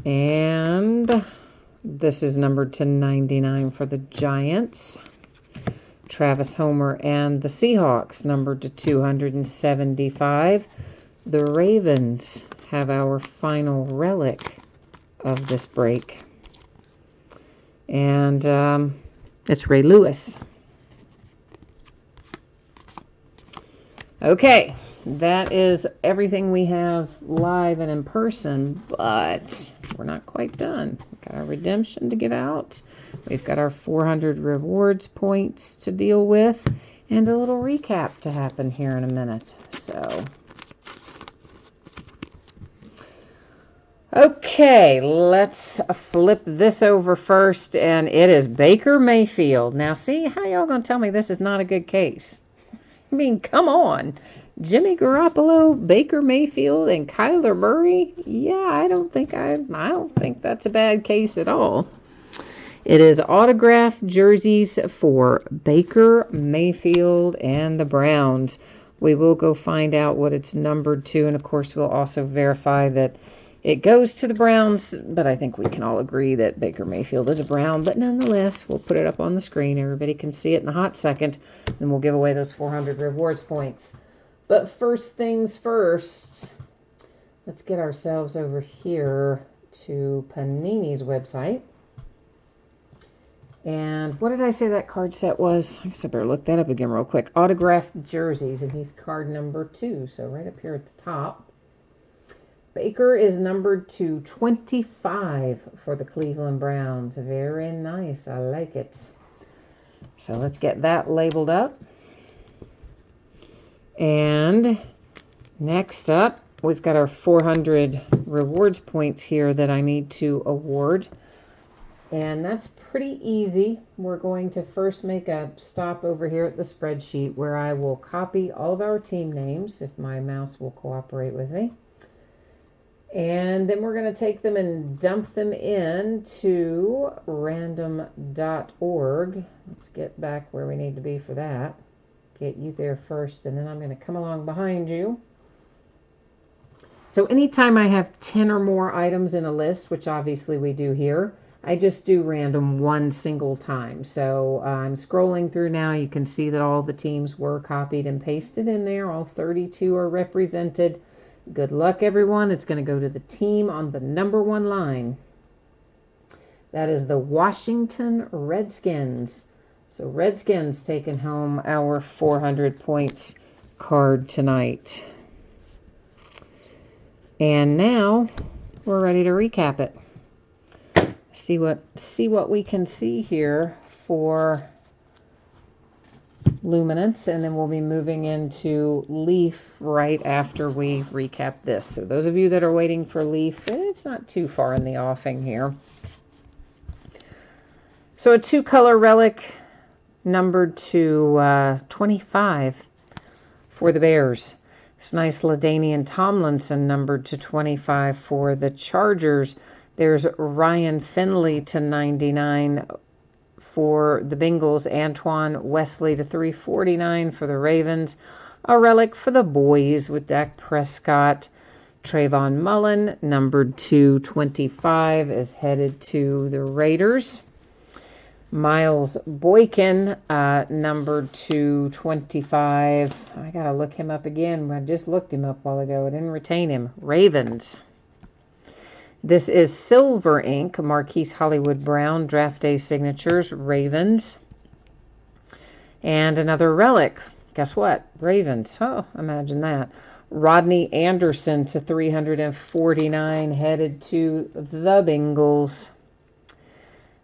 And this is numbered to 99 for the Giants. Travis Homer and the Seahawks, numbered to 275. The Ravens have our final relic of this break. And it's Ray Lewis. Okay, that is everything we have live and in person, but we're not quite done. We've got our redemption to give out. We've got our 400 rewards points to deal with, and a little recap to happen here in a minute. So, okay, let's flip this over first, and it is Baker Mayfield. Now, see, how y'all gonna tell me this is not a good case? I mean, come on. Jimmy Garoppolo, Baker Mayfield, and Kyler Murray? Yeah, I don't think that's a bad case at all. It is autographed jerseys for Baker Mayfield and the Browns. We will go find out what it's numbered to, and of course we'll also verify that it goes to the Browns, but I think we can all agree that Baker Mayfield is a Brown. But nonetheless, we'll put it up on the screen. Everybody can see it in a hot second, and we'll give away those 400 rewards points. But first things first, let's get ourselves over here to Panini's website. And what did I say that card set was? I guess I better look that up again real quick. Autographed jerseys, and he's card number 2, so right up here at the top. Baker is numbered to 25 for the Cleveland Browns. Very nice. I like it. So let's get that labeled up. And next up, we've got our 400 rewards points here that I need to award. And that's pretty easy. We're going to first make a stop over here at the spreadsheet where I will copy all of our team names, if my mouse will cooperate with me. And then we're going to take them and dump them into random.org. Let's get back where we need to be for that. Get you there first, and then I'm going to come along behind you. So anytime I have 10 or more items in a list, which obviously we do here, I just do random one single time. So I'm scrolling through now. You can see that all the teams were copied and pasted in there. All 32 are represented. Good luck, everyone. It's going to go to the team on the number 1 line. That is the Washington Redskins. So Redskins taking home our 400 points card tonight. And now we're ready to recap it. See what we can see here for luminance, and then we'll be moving into leaf right after we recap this. So those of you that are waiting for leaf, it's not too far in the offing here. So a 2-color relic numbered to 25 for the Bears. It's nice LaDainian Tomlinson numbered to 25 for the Chargers. There's Ryan Finley to 99 for the Bengals. Antoine Wesley to 349 for the Ravens. A relic for the boys with Dak Prescott. Trayvon Mullen, numbered to 25, is headed to the Raiders. Myles Boykin, numbered to 25. I got to look him up again. I just looked him up a while ago. I didn't retain him. Ravens. This is Silver Ink, Marquise Hollywood Brown, Draft Day Signatures, Ravens. And another relic. Guess what? Ravens. Oh, imagine that. Rodney Anderson to 349, headed to the Bengals.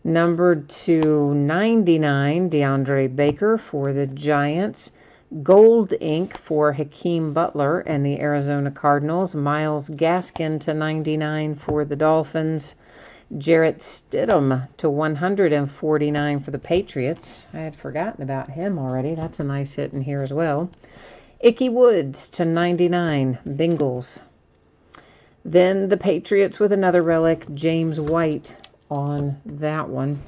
Numbered to 99, Deandre Baker for the Giants. Gold ink for Hakeem Butler and the Arizona Cardinals. Myles Gaskin to 99 for the Dolphins. Jarrett Stidham to 149 for the Patriots. I had forgotten about him already. That's a nice hit in here as well. Ickey Woods to 99, Bengals. Then the Patriots with another relic, James White on that one.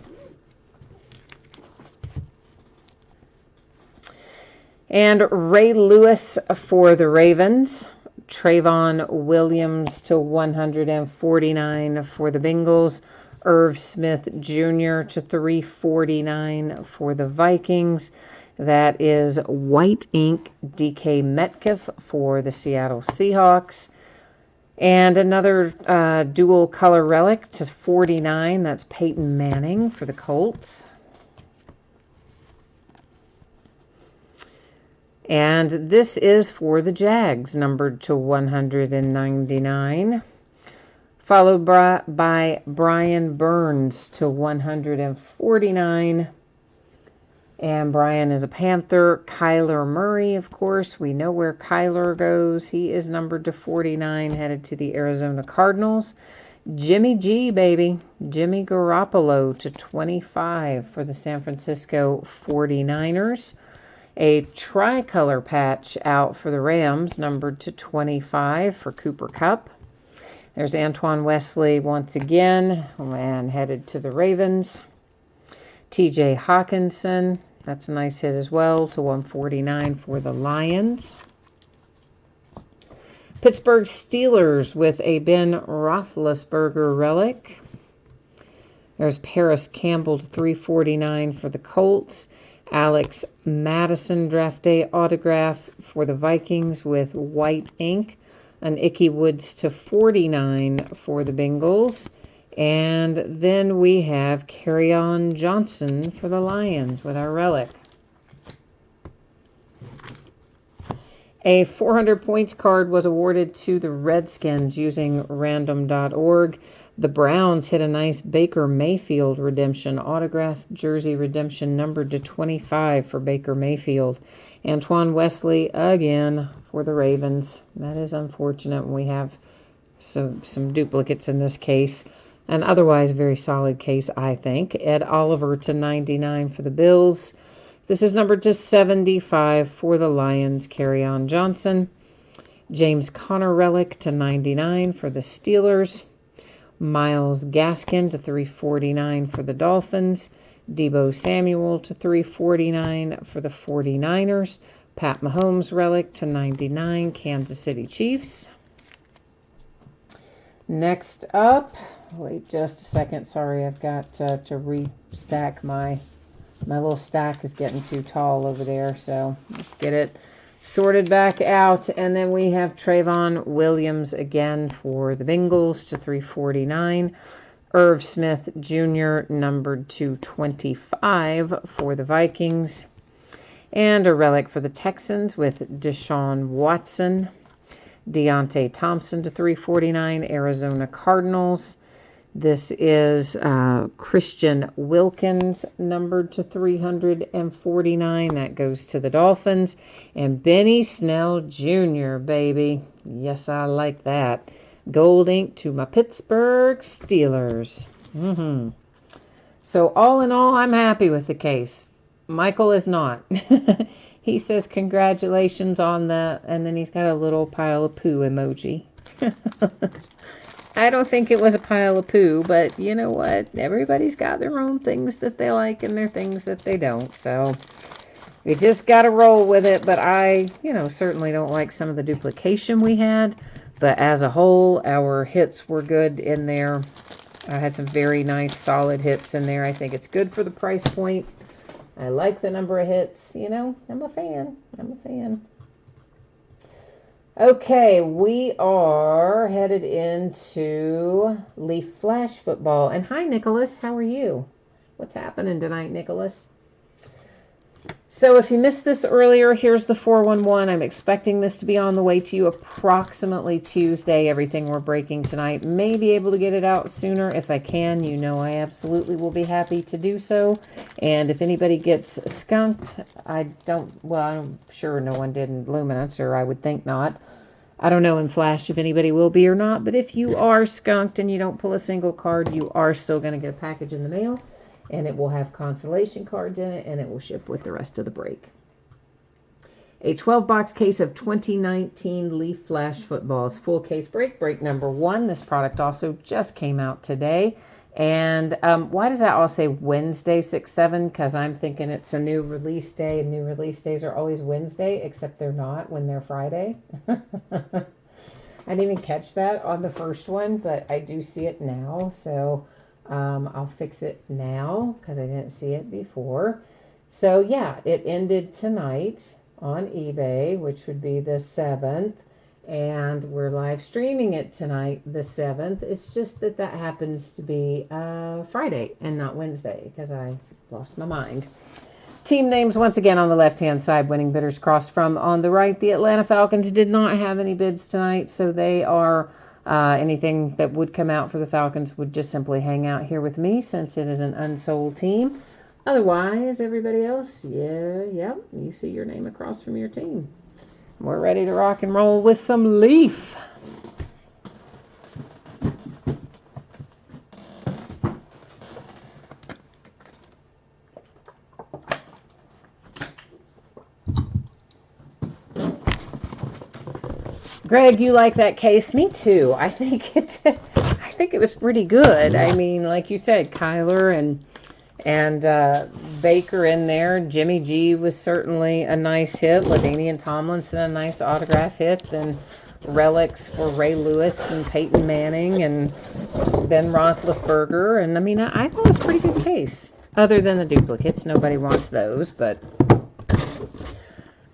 And Ray Lewis for the Ravens. Trayveon Williams to 149 for the Bengals. Irv Smith Jr. to 349 for the Vikings. That is white ink DK Metcalf for the Seattle Seahawks. And another dual color relic to 49. That's Peyton Manning for the Colts. And this is for the Jags, numbered to 199. Followed by Brian Burns to 149. And Brian is a Panther. Kyler Murray, of course. We know where Kyler goes. He is numbered to 49, headed to the Arizona Cardinals. Jimmy G, baby. Jimmy Garoppolo to 25 for the San Francisco 49ers. A tricolor patch out for the Rams, numbered to 25 for Cooper Kupp. There's Antoine Wesley once again, and headed to the Ravens. TJ Hawkinson, that's a nice hit as well, to 149 for the Lions. Pittsburgh Steelers with a Ben Roethlisberger relic. There's Paris Campbell to 349 for the Colts. Alex Madison draft day autograph for the Vikings with white ink. An Ickey Woods to 49 for the Bengals. And then we have Keyshawn Johnson for the Lions with our relic. A 400 points card was awarded to the Redskins using random.org. The Browns hit a nice Baker Mayfield redemption, autograph jersey redemption numbered to 25 for Baker Mayfield. Antoine Wesley again for the Ravens. That is unfortunate when we have some duplicates in this case. An otherwise very solid case, I think. Ed Oliver to 99 for the Bills. This is numbered to 75 for the Lions. Keyshawn Johnson. James Conner relic to 99 for the Steelers. Myles Gaskin to 349 for the Dolphins. Deebo Samuel to 349 for the 49ers. Pat Mahomes relic to 99, Kansas City Chiefs. Next up, wait just a second. Sorry, I've got to restack my little stack is getting too tall over there. So let's get it sorted back out. And then we have Trayveon Williams again for the Bengals to 349. Irv Smith Jr. numbered to 25 for the Vikings. And a relic for the Texans with Deshaun Watson. Deonte Thompson to 349, Arizona Cardinals. This is Christian Wilkins, numbered to 349. That goes to the Dolphins. And Benny Snell Jr., baby. Yes, I like that. Gold ink to my Pittsburgh Steelers. So all in all, I'm happy with the case. Michael is not. He says congratulations on that, and then he's got a little pile of poo emoji. I don't think it was a pile of poo, but you know what? Everybody's got their own things that they like and their things that they don't, so we just got to roll with it. But I, certainly don't like some of the duplication we had, but as a whole, our hits were good in there. I had some very nice, solid hits in there. I think it's good for the price point. I like the number of hits. I'm a fan. Okay, we are headed into Leaf Flash Football. And hi, Nicholas. How are you? What's happening tonight, Nicholas? So if you missed this earlier, here's the 411. I'm expecting this to be on the way to you approximately Tuesday. Everything we're breaking tonight. May be able to get it out sooner if I can. I absolutely will be happy to do so. And if anybody gets skunked, I'm sure no one did in Luminance, or I would think not. I don't know in Flash if anybody will be or not, but if you are skunked and you don't pull a single card, you are still going to get a package in the mail. And it will have consolation cards in it, and it will ship with the rest of the break. A 12-box case of 2019 Leaf Flash Footballs. Full case break number 1. This product also just came out today. And why does that all say Wednesday 6/7? Because I'm thinking it's a new release day, and new release days are always Wednesday, except they're not when they're Friday. I didn't even catch that on the first one, but I do see it now, so I'll fix it now because I didn't see it before. So yeah, it ended tonight on eBay, which would be the 7th, and we're live streaming it tonight, the 7th. It's just that happens to be Friday and not Wednesday because I lost my mind. Team names once again on the left-hand side, winning bidders crossed from on the right. The Atlanta Falcons did not have any bids tonight, so they are anything that would come out for the Falcons would just simply hang out here with me since it is an unsold team. Otherwise, everybody else, you see your name across from your team. We're ready to rock and roll with some Leaf. Greg, you like that case? Me too. I think it was pretty good. I mean, like you said, Kyler and Baker in there. Jimmy G was certainly a nice hit. LaDainian Tomlinson, a nice autograph hit. Then relics for Ray Lewis and Peyton Manning and Ben Roethlisberger. And I mean, I thought it was a pretty good case. Other than the duplicates, nobody wants those. But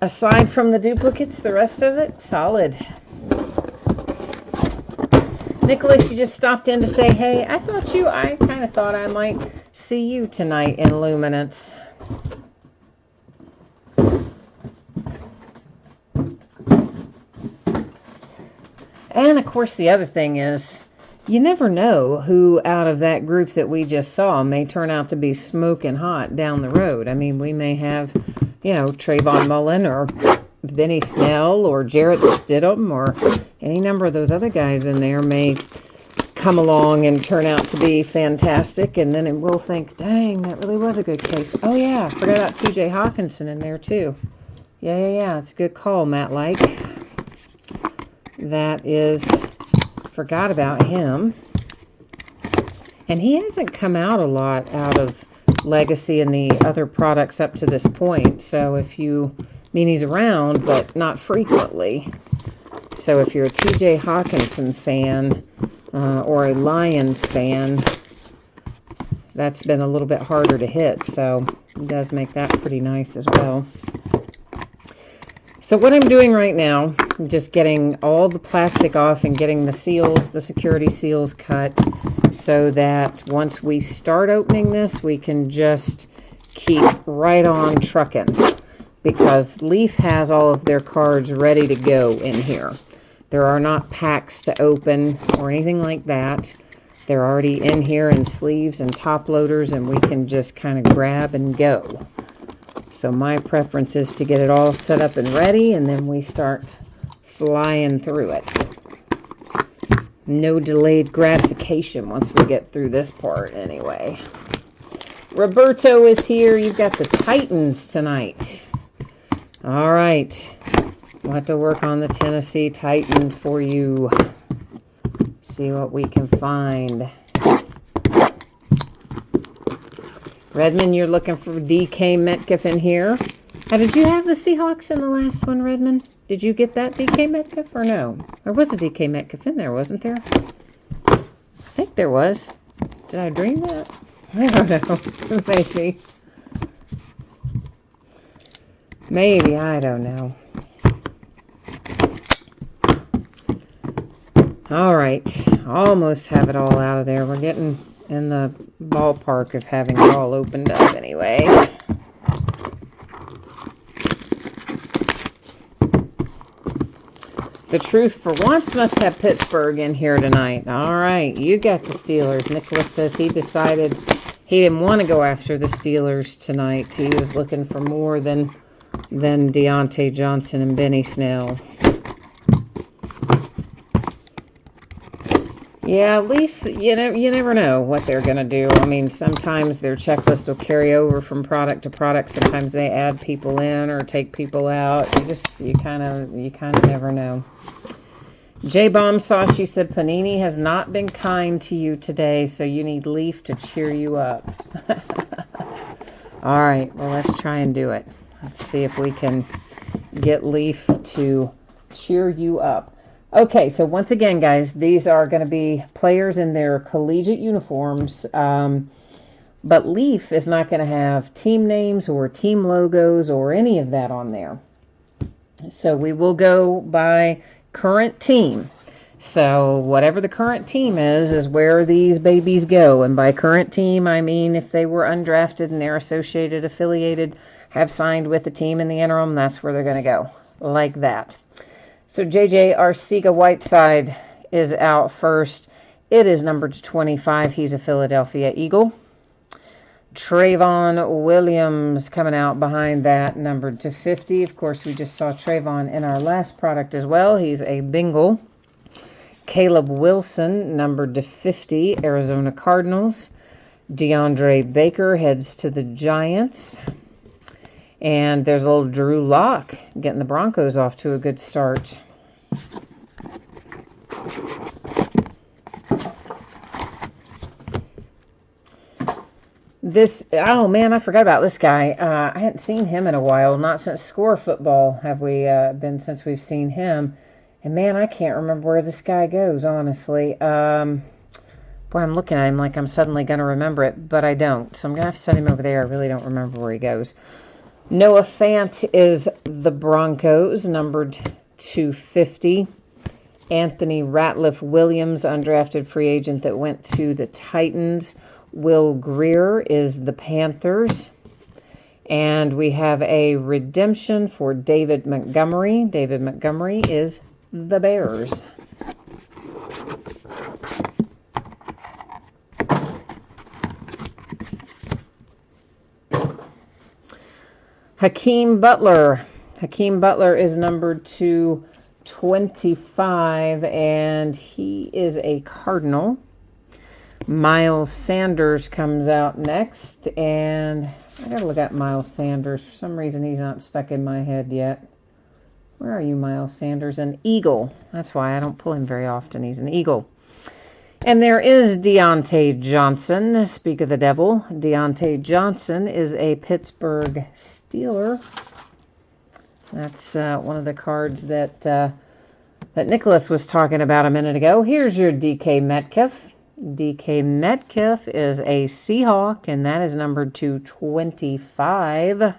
aside from the duplicates, the rest of it, solid. Nicholas, you just stopped in to say, hey, I kind of thought I might see you tonight in Luminance. And, of course, the other thing is, you never know who out of that group that we just saw may turn out to be smoking hot down the road. I mean, we may have, Trayvon Mullen or Benny Snell or Jarrett Stidham or any number of those other guys in there may come along and turn out to be fantastic, and then we'll think, dang, that really was a good case. Oh yeah, forgot about TJ Hawkinson in there too. Yeah, it's a good call, Matt Like. Forgot about him. And he hasn't come out a lot out of Legacy and the other products up to this point, so he's around, but not frequently. So if you're a TJ Hawkinson fan or a Lions fan, that's been a little bit harder to hit. So it does make that pretty nice as well. So what I'm doing right now, I'm just getting all the plastic off and getting the seals, the security seals cut, so that once we start opening this, we can just keep right on trucking. Because Leaf has all of their cards ready to go in here. There are not packs to open or anything like that. They're already in here in sleeves and top loaders, and we can just kind of grab and go. So my preference is to get it all set up and ready, and then we start flying through it. No delayed gratification once we get through this part anyway. Roberto is here. You've got the Titans tonight. All right. We'll have to work on the Tennessee Titans for you. See what we can find. Redmond, you're looking for DK Metcalf in here. How did you have the Seahawks in the last one, Redmond? Did you get that DK Metcalf or no? There was a DK Metcalf in there, wasn't there? I think there was. Did I dream that? I don't know. Maybe. Maybe, I don't know. All right. Almost have it all out of there. We're getting in the ballpark of having it all opened up anyway. The Truth for once must have Pittsburgh in here tonight. All right, you got the Steelers. Nicholas says he decided he didn't want to go after the Steelers tonight. He was looking for more than Deonte Johnson and Benny Snell. Yeah, Leaf, you never know what they're going to do. I mean, sometimes their checklist will carry over from product to product. Sometimes they add people in or take people out. You kind of never know. J Bomb Sauce, you said Panini has not been kind to you today, so you need Leaf to cheer you up. All right, well, let's try and do it. Let's see if we can get Leaf to cheer you up. Okay, so once again, guys, these are going to be players in their collegiate uniforms, but Leaf is not going to have team names or team logos or any of that on there. So we will go by current team. So whatever the current team is where these babies go. And by current team, I mean if they were undrafted and they're associated, affiliated, have signed with the team in the interim, that's where they're going to go, like that. So JJ Arcega-Whiteside is out first. It is numbered to 25. He's a Philadelphia Eagle. Trayveon Williams coming out behind that, numbered to 50. Of course, we just saw Trayvon in our last product as well. He's a Bengal. Caleb Wilson, numbered to 50, Arizona Cardinals. Deandre Baker heads to the Giants. And there's a little Drew Lock getting the Broncos off to a good start. Oh man, I forgot about this guy. I hadn't seen him in a while. Not since Score Football have we been since we've seen him. And man, I can't remember where this guy goes, honestly. Boy, I'm looking at him like I'm suddenly going to remember it, but I don't. So I'm going to have to set him over there. I really don't remember where he goes. Noah Fant is the Broncos, numbered 250. Anthony Ratliff Williams, undrafted free agent that went to the Titans. Will Greer is the Panthers. And we have a redemption for David Montgomery. David Montgomery is the Bears. Hakeem Butler. Hakeem Butler is numbered to 25, and he is a Cardinal. Miles Sanders comes out next, and I gotta look at Miles Sanders. For some reason, he's not stuck in my head yet. Where are you, Miles Sanders? An Eagle. That's why I don't pull him very often. He's an Eagle. And there is Deonte Johnson. Speak of the devil. Deonte Johnson is a Pittsburgh Steeler. That's one of the cards that Nicholas was talking about a minute ago. Here's your DK Metcalf. DK Metcalf is a Seahawk, and that is numbered to 25.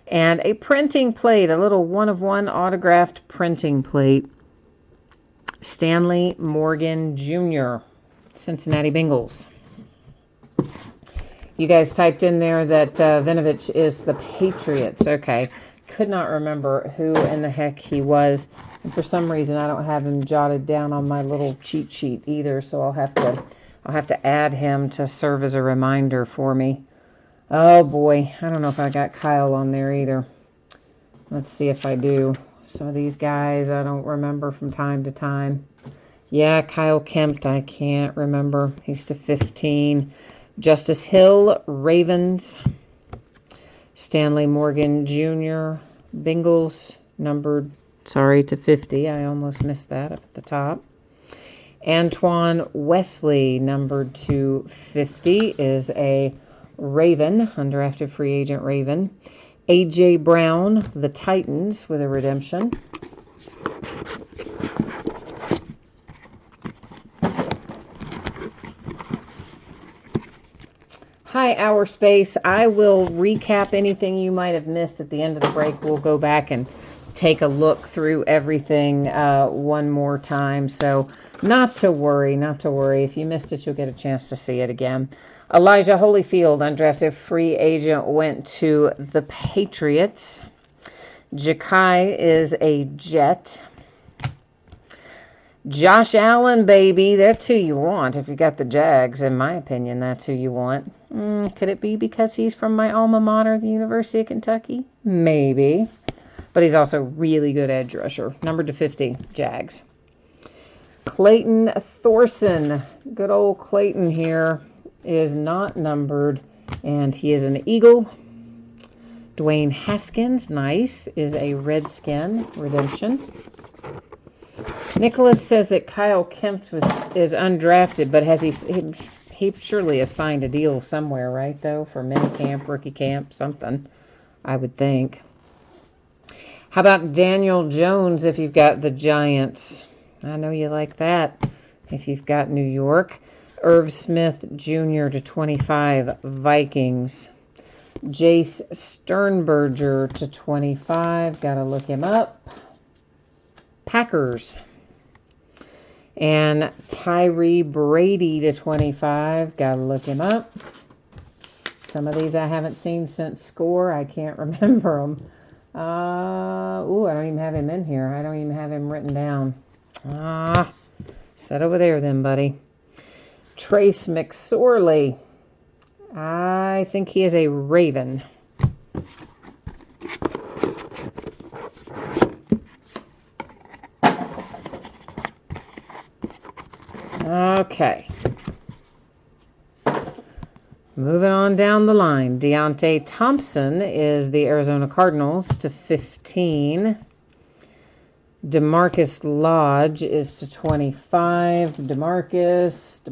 And a printing plate, a little one-of-one autographed printing plate. Stanley Morgan Jr., Cincinnati Bengals. You guys typed in there that Vinovich is the Patriots. Okay. Could not remember who in the heck he was. And for some reason, I don't have him jotted down on my little cheat sheet either, so I'll have to add him to serve as a reminder for me. Oh boy, I don't know if I got Kyle on there either. Let's see if I do. Some of these guys I don't remember from time to time. Yeah, Kyle Kempt, I can't remember. He's to 15. Justice Hill, Ravens. Stanley Morgan Jr., Bengals, numbered, sorry, to 50. I almost missed that up at the top. Antoine Wesley, numbered to 50, is a Raven, undrafted free agent Raven. A.J. Brown, the Titans, with a redemption. Hi, Hour Space. I will recap anything you might have missed at the end of the break. We'll go back and take a look through everything one more time. So not to worry, not to worry. If you missed it, you'll get a chance to see it again. Elijah Holyfield, undrafted free agent, went to the Patriots. Ja'Kai is a Jet. Josh Allen, baby, that's who you want. If you got the Jags, in my opinion, that's who you want. Could it be because he's from my alma mater, the University of Kentucky? Maybe. But he's also really good edge rusher. Numbered to 50, Jags. Clayton Thorson, good old Clayton here, is not numbered, and he is an Eagle. Dwayne Haskins, nice, is a Redskin, redemption. Nicholas says that Kyle Kemp is undrafted, but has he surely has signed a deal somewhere, right, though, for mini camp, rookie camp, something, I would think. How about Daniel Jones if you've got the Giants? I know you like that if you've got New York. Irv Smith Jr. to 25, Vikings. Jace Sternberger to 25, got to look him up. Packers. And Tyree Brady to 25. Got to look him up. Some of these I haven't seen since score. I can't remember them. I don't even have him in here. I don't even have him written down. Sit over there then, buddy. Trace McSorley. I think he is a Raven. Okay. Moving on down the line. Deonte Thompson is the Arizona Cardinals to 15. DeMarcus Lodge is to 25. DeMarcus.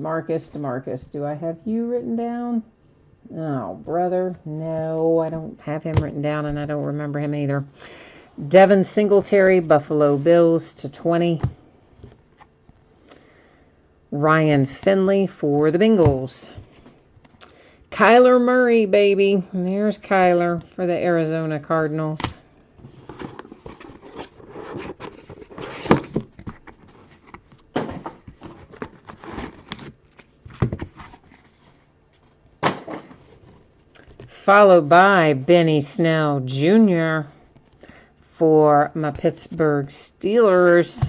Do I have you written down? Oh, brother. No, I don't have him written down, and I don't remember him either. Devin Singletary, Buffalo Bills to 20. Ryan Finley for the Bengals. Kyler Murray, baby. And there's Kyler for the Arizona Cardinals. Followed by Benny Snell Jr. for my Pittsburgh Steelers.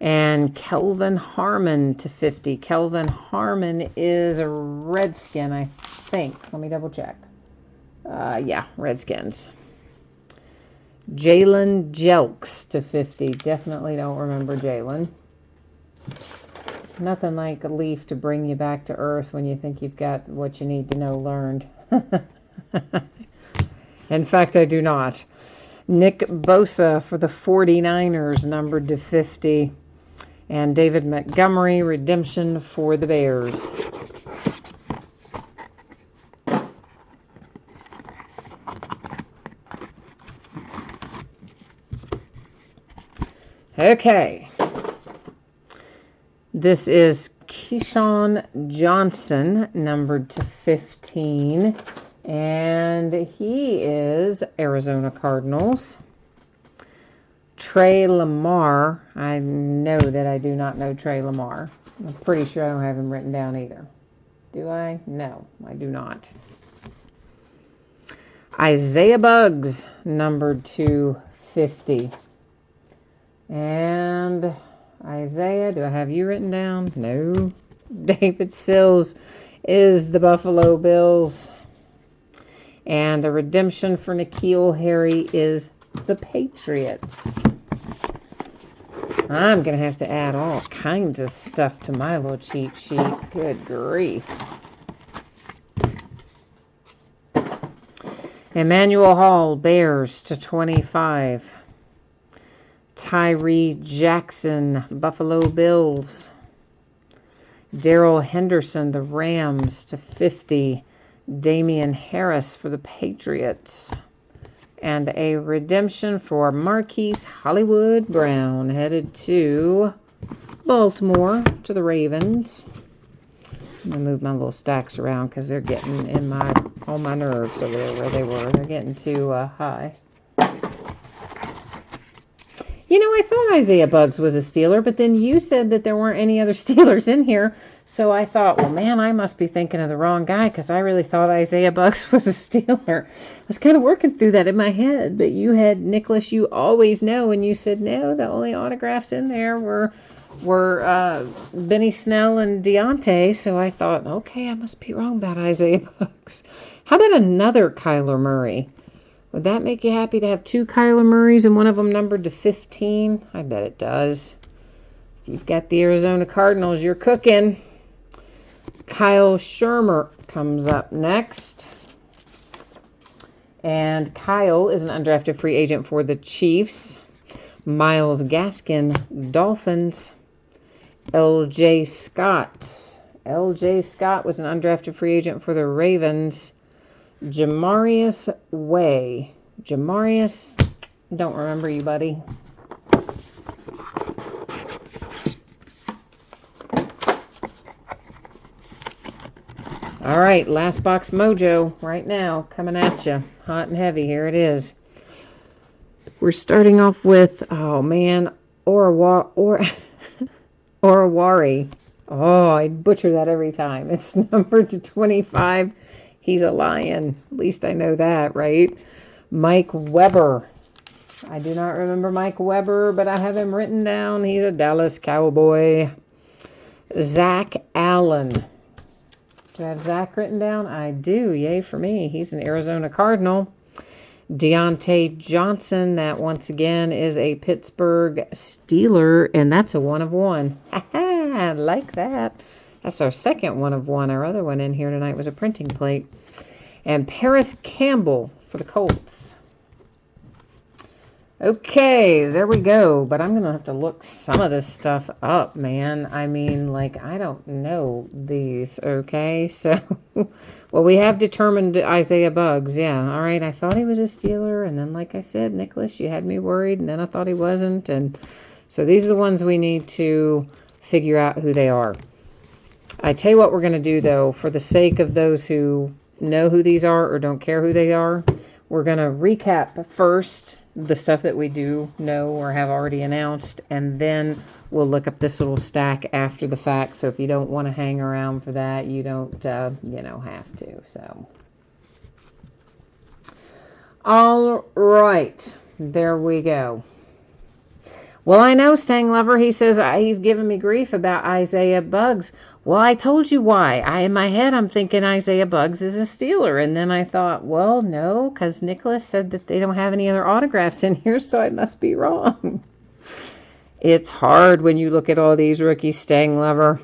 And Kelvin Harmon to 50. Kelvin Harmon is a Redskin, I think. Let me double check. Yeah, Redskins. Jalen Jelks to 50. Definitely don't remember Jalen. Nothing like a leaf to bring you back to earth when you think you've got what you need to know learned. In fact, I do not. Nick Bosa for the 49ers, numbered to 50. And David Montgomery, redemption for the Bears. Okay. This is Keyshawn Johnson, numbered to 15. And he is Arizona Cardinals. Trey Lamar. I know that I do not know Trey Lamar. I'm pretty sure I don't have him written down either. Do I? No, I do not. Isaiah Buggs, numbered to 50. And Isaiah, do I have you written down? No. David Sills is the Buffalo Bills. And a redemption for N'Keal Harry is the Patriots. I'm going to have to add all kinds of stuff to my little cheat sheet. Good grief. Emmanuel Hall, Bears /25. Tyree Jackson, Buffalo Bills. Darrell Henderson, the Rams /50. Damian Harris for the Patriots. And a redemption for Marquise Hollywood Brown, headed to Baltimore, to the Ravens. I'm going to move my little stacks around because they're getting on my nerves over there where they were. They're getting too high. You know, I thought Isaiah Buggs was a Steeler, but then you said that there weren't any other Steelers in here. So I thought, well, man, I must be thinking of the wrong guy because I really thought Isaiah Buggs was a Steeler. I was kind of working through that in my head, but you had Nicholas, you always know, and you said, no, the only autographs in there were Benny Snell and Deonte. So I thought, okay, I must be wrong about Isaiah Buggs. How about another Kyler Murray? Would that make you happy to have two Kyler Murrays and one of them numbered to 15? I bet it does. If you've got the Arizona Cardinals, you're cooking. Kyle Shermer comes up next. And Kyle is an undrafted free agent for the Chiefs. Myles Gaskin, Dolphins. L.J. Scott. L.J. Scott was an undrafted free agent for the Ravens. Jamarius Way. Jamarius, don't remember you, buddy. All right, last box mojo right now, coming at you. Hot and heavy, here it is. We're starting off with, oh man, Orawari. Oh, I butcher that every time. It's numbered to 25. He's a Lion. At least I know that, right? Mike Weber. I do not remember Mike Weber, but I have him written down. He's a Dallas Cowboy. Zach Allen. Do I have Zach written down? I do. Yay for me. He's an Arizona Cardinal. Deonte Johnson. That once again is a Pittsburgh Steeler, and that's a 1 of 1. I like that. That's our second 1 of 1. Our other one in here tonight was a printing plate. And Paris Campbell for the Colts. Okay, there we go. But I'm going to have to look some of this stuff up, man. I mean, like, I don't know these, okay? So, well, we have determined Isaiah Buggs. Yeah, all right. I thought he was a Steeler. And then, like I said, Nicholas, you had me worried. And then I thought he wasn't. And so these are the ones we need to figure out who they are. I tell you what we're going to do, though, for the sake of those who know who these are or don't care who they are, we're going to recap first the stuff that we do know or have already announced, and then we'll look up this little stack after the fact. So if you don't want to hang around for that, you don't, have to. So, all right, there we go. Well, I know, Stang Lover, he says he's giving me grief about Isaiah Buggs. Well, I told you why. In my head, I'm thinking Isaiah Buggs is a Steeler. And then I thought, well, no, because Nicholas said that they don't have any other autographs in here, so I must be wrong. It's hard when you look at all these rookies, Stang Lover.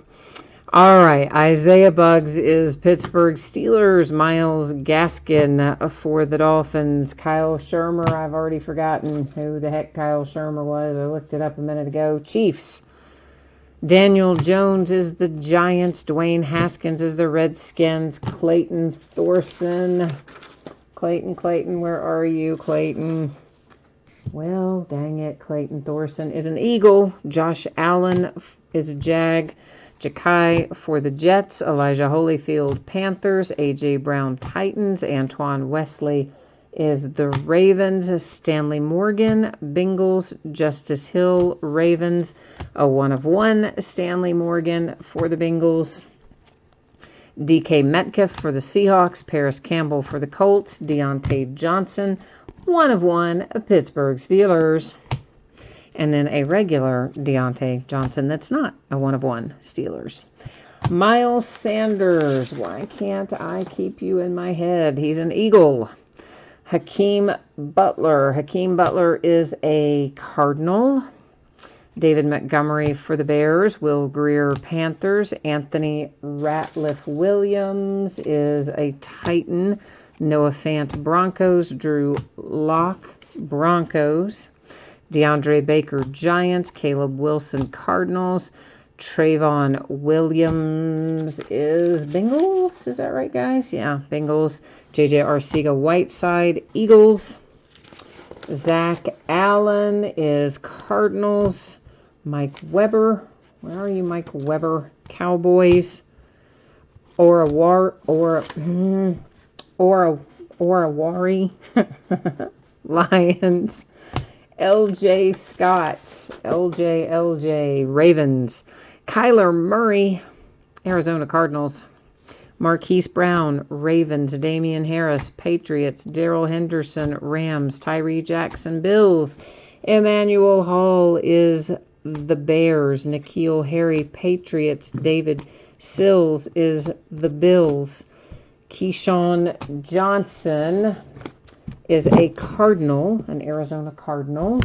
All right, Isaiah Buggs is Pittsburgh Steelers. Myles Gaskin for the Dolphins. Kyle Shermer, I've already forgotten who the heck Kyle Shermer was. I looked it up a minute ago. Chiefs. Daniel Jones is the Giants. Dwayne Haskins is the Redskins. Clayton Thorson. Clayton, where are you, Clayton? Well, dang it, Clayton Thorson is an Eagle. Josh Allen is a Jag. Ja'Kai for the Jets, Elijah Holyfield, Panthers, A.J. Brown, Titans, Antoine Wesley is the Ravens, Stanley Morgan, Bengals, Justice Hill, Ravens, a 1 of 1, Stanley Morgan for the Bengals, DK Metcalf for the Seahawks, Paris Campbell for the Colts, Deonte Johnson, 1 of 1, Pittsburgh Steelers. And then a regular Deonte Johnson that's not a 1 of 1 Steelers. Miles Sanders. Why can't I keep you in my head? He's an Eagle. Hakeem Butler. Hakeem Butler is a Cardinal. David Montgomery for the Bears. Will Greer, Panthers. Anthony Ratliff Williams is a Titan. Noah Fant, Broncos. Drew Lock, Broncos. Deandre Baker, Giants. Caleb Wilson, Cardinals. Trayveon Williams is Bengals. Is that right, guys? Yeah, Bengals. J.J. Arcega, Whiteside, Eagles. Zach Allen is Cardinals. Mike Weber. Where are you, Mike Weber? Cowboys. Orawari. Lions. L.J. Scott. LJ. Ravens. Kyler Murray. Arizona Cardinals. Marquise Brown. Ravens. Damian Harris. Patriots. Darrell Henderson. Rams. Tyree Jackson. Bills. Emmanuel Hall is the Bears. N'Keal Harry. Patriots. David Sills is the Bills. Keyshawn Johnson is a Cardinal, an Arizona Cardinal.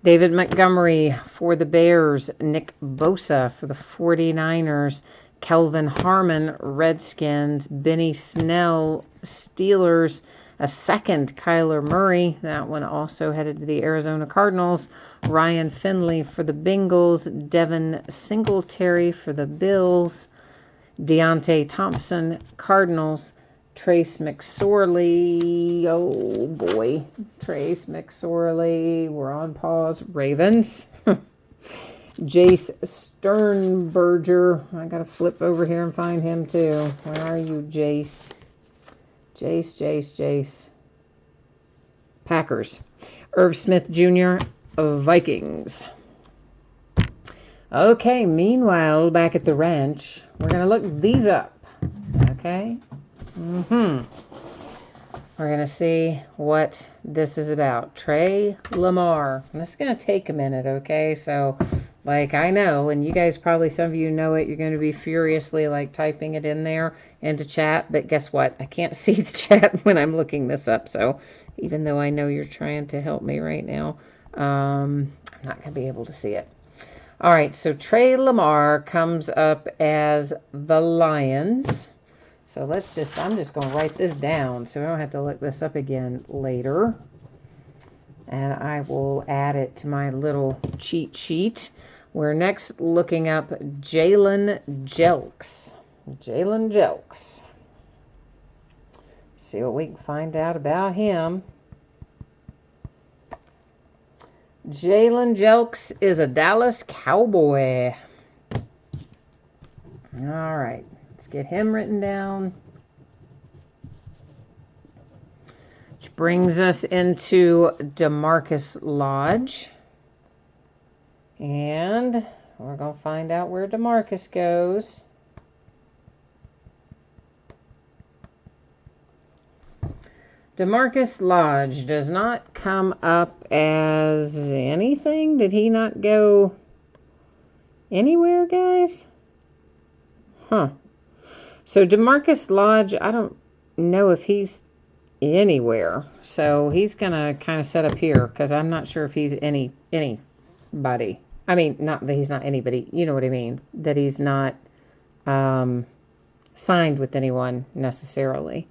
David Montgomery for the Bears. Nick Bosa for the 49ers. Kelvin Harmon, Redskins. Benny Snell, Steelers. A second Kyler Murray. That one also headed to the Arizona Cardinals. Ryan Finley for the Bengals. Devin Singletary for the Bills. Deonte Thompson, Cardinals. Trace McSorley, oh boy, Trace McSorley, we're on pause, Ravens. Jace Sternberger, I gotta flip over here and find him too. Where are you, Jace? Jace. Packers. Irv Smith Jr., Vikings. Okay, meanwhile, back at the ranch, we're gonna look these up, okay? We're going to see what this is about. Trey Lamar. And this is going to take a minute, okay? So, like, I know, and you guys probably, some of you know it, you're going to be furiously, like, typing it in there into chat. But guess what? I can't see the chat when I'm looking this up. So, even though I know you're trying to help me right now, I'm not going to be able to see it. All right, so Trey Lamar comes up as the Lions. So I'm just going to write this down so I don't have to look this up again later. And I will add it to my little cheat sheet. We're next looking up Jalen Jelks. See what we can find out about him. Jalen Jelks is a Dallas Cowboy. All right. Let's get him written down. Which brings us into DeMarcus Lodge. And we're going to find out where DeMarcus goes. DeMarcus Lodge does not come up as anything. Did he not go anywhere, guys? Huh. So DeMarcus Lodge, I don't know if he's anywhere. So he's going to kind of set up here because I'm not sure if he's anybody. I mean, not that he's not anybody. You know what I mean? That he's not signed with anyone necessarily.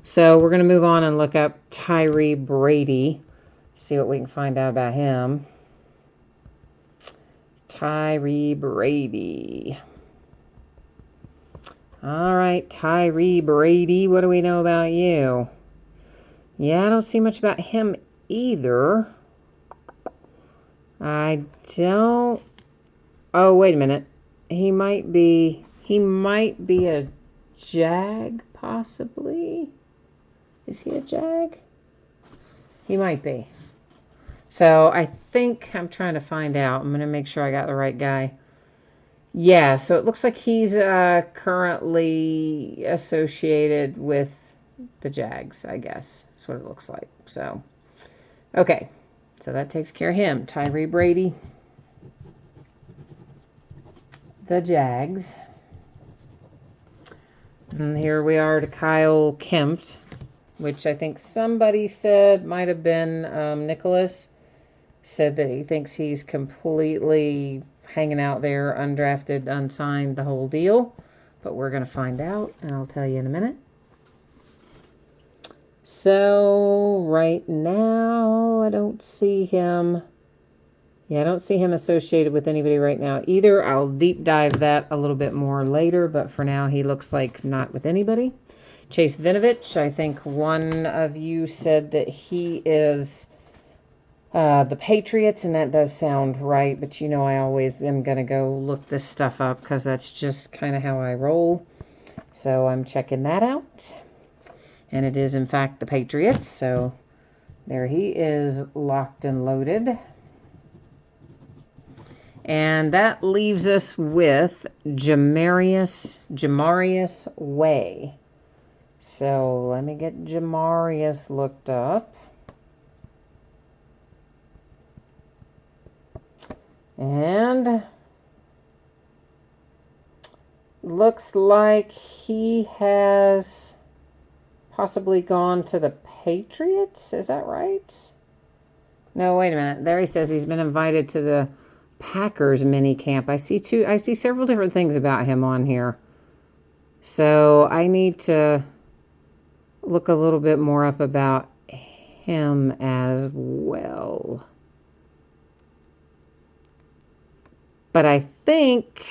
So we're going to move on and look up Tyree Brady. See what we can find out about him. Tyree Brady. All right, Tyree Brady, what do we know about you? Yeah, I don't see much about him either. I don't... Oh, wait a minute. He might be a Jag, possibly. Is he a Jag? He might be. So I think I'm trying to find out. I'm going to make sure I got the right guy. Yeah, so it looks like he's currently associated with the Jags, I guess. That's what it looks like. So, okay. So that takes care of him. Tyree Brady. The Jags. And here we are to Kyle Kempt, which I think somebody said might have been Nicholas. Said that he thinks he's completely hanging out there, undrafted, unsigned, the whole deal. but we're going to find out, and I'll tell you in a minute. So right now, I don't see him. Yeah, I don't see him associated with anybody right now either. I'll deep dive that a little bit more later, but for now, he looks like not with anybody. Chase Vinovich, I think one of you said that he is the Patriots, and that does sound right, but you know I always am going to go look this stuff up because that's just kind of how I roll. So I'm checking that out. And it is, in fact, the Patriots. So there he is, locked and loaded. And that leaves us with Jamarius Way. So let me get Jamarius looked up. And looks like he has possibly gone to the Patriots. Is that right? No, wait a minute. There he says he's been invited to the Packers mini camp. I see several different things about him on here. So I need to look a little bit more up about him as well. But I think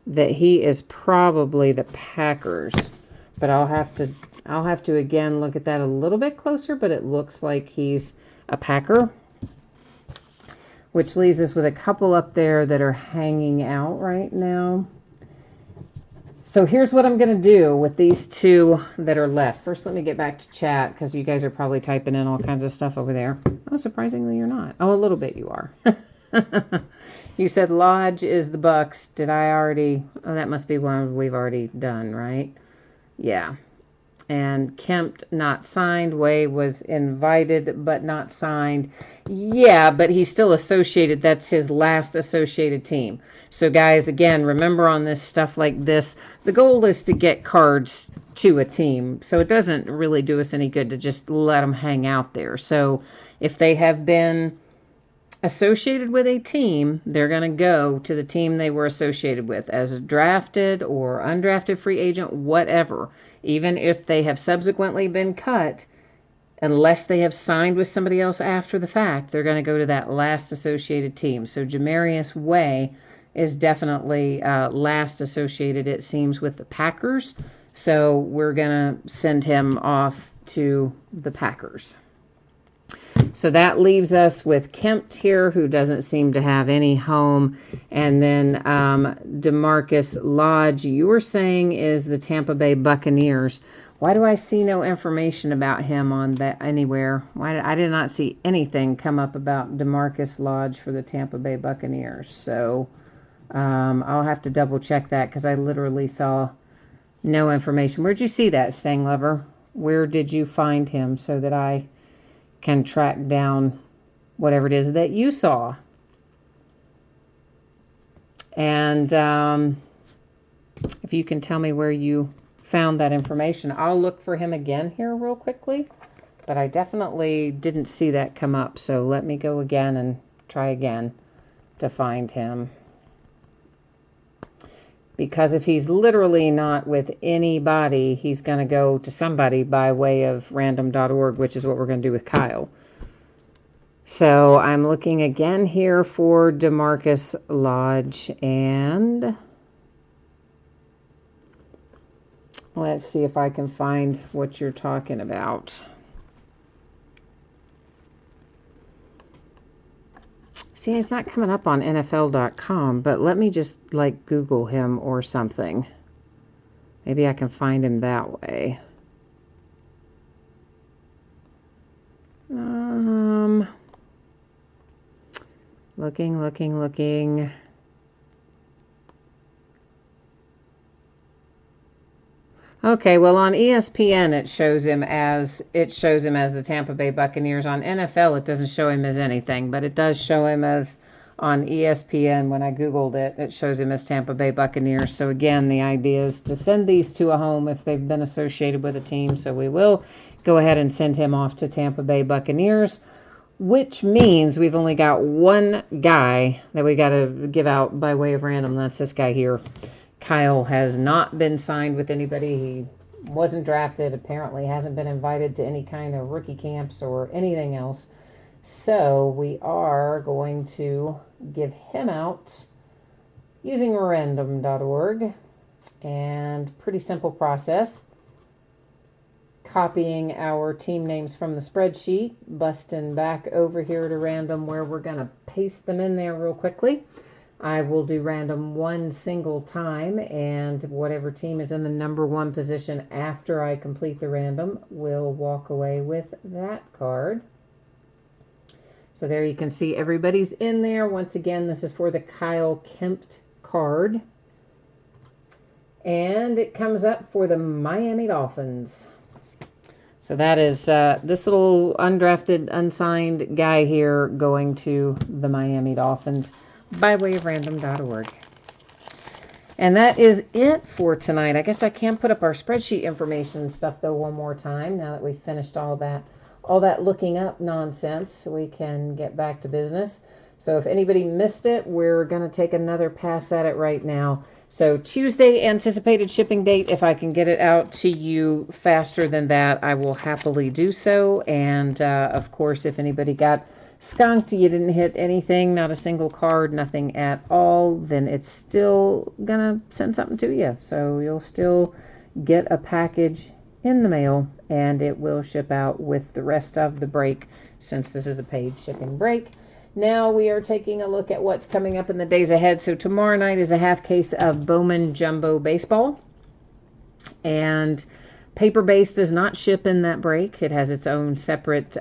that he is probably the Packers. But I'll have to again look at that a little bit closer, but it looks like he's a Packer. Which leaves us with a couple up there that are hanging out right now. So here's what I'm going to do with these two that are left. First, let me get back to chat because you guys are probably typing in all kinds of stuff over there. Oh, surprisingly, you're not. Oh, a little bit you are. You said Lodge is the Bucks. Did I already? Oh, that must be one we've already done, right? Yeah. And Kempt not signed. Way was invited but not signed. Yeah, but he's still associated. That's his last associated team. So guys, again, remember on this stuff like this, the goal is to get cards to a team. So it doesn't really do us any good to just let them hang out there. So if they have been associated with a team, they're going to go to the team they were associated with as a drafted or undrafted free agent, whatever. Even if they have subsequently been cut, unless they have signed with somebody else after the fact, they're going to go to that last associated team. So Jamarius Way is definitely last associated, it seems, with the Packers. So we're going to send him off to the Packers. So that leaves us with Kempt here, who doesn't seem to have any home. And then DeMarcus Lodge, you were saying, is the Tampa Bay Buccaneers. Why do I see no information about him on that anywhere? Why I did not see anything come up about DeMarcus Lodge for the Tampa Bay Buccaneers. So I'll have to double check that because I literally saw no information. Where'd you see that, Stang Lover? Where did you find him so that I can track down whatever it is that you saw? And if you can tell me where you found that information, I'll look for him again here real quickly. But I definitely didn't see that come up. So let me go again and try again to find him. Because if he's literally not with anybody, he's going to go to somebody by way of random.org, which is what we're going to do with Kyle. So I'm looking again here for DeMarcus Lodge, and let's see if I can find what you're talking about. See, it's not coming up on NFL.com, but let me just, Google him or something. Maybe I can find him that way. Looking. Okay, well on ESPN it shows him as the Tampa Bay Buccaneers. On NFL it doesn't show him as anything, but it does show him as on ESPN. When I Googled it, it shows him as Tampa Bay Buccaneers. So again, the idea is to send these to a home if they've been associated with a team. So we will go ahead and send him off to Tampa Bay Buccaneers. which means we've only got one guy that we got to give out by way of random. That's this guy here. Kyle has not been signed with anybody. He wasn't drafted, apparently hasn't been invited to any kind of rookie camps or anything else. So we are going to give him out using random.org. And pretty simple process. Copying our team names from the spreadsheet, busting back over here to random where we're going to paste them in there real quickly. I will do random one single time, and whatever team is in the number one position after I complete the random will walk away with that card. So there you can see everybody's in there. Once again, this is for the Kyle Kempt card. And it comes up for the Miami Dolphins. So that is this little undrafted, unsigned guy here going to the Miami Dolphins by way of random.org. And that is it for tonight. I guess I can put up our spreadsheet information and stuff, though, one more time. Now that we've finished all that looking up nonsense, we can get back to business. So if anybody missed it, we're going to take another pass at it right now. So Tuesday anticipated shipping date. If I can get it out to you faster than that, I will happily do so. And of course, if anybody got skunked, you didn't hit anything, not a single card, nothing at all, then it's still gonna send something to you. So you'll still get a package in the mail, and it will ship out with the rest of the break, since this is a paid shipping break. Now we are taking a look at what's coming up in the days ahead. So tomorrow night is a half case of Bowman Jumbo Baseball. And paper base does not ship in that break. It has its own separate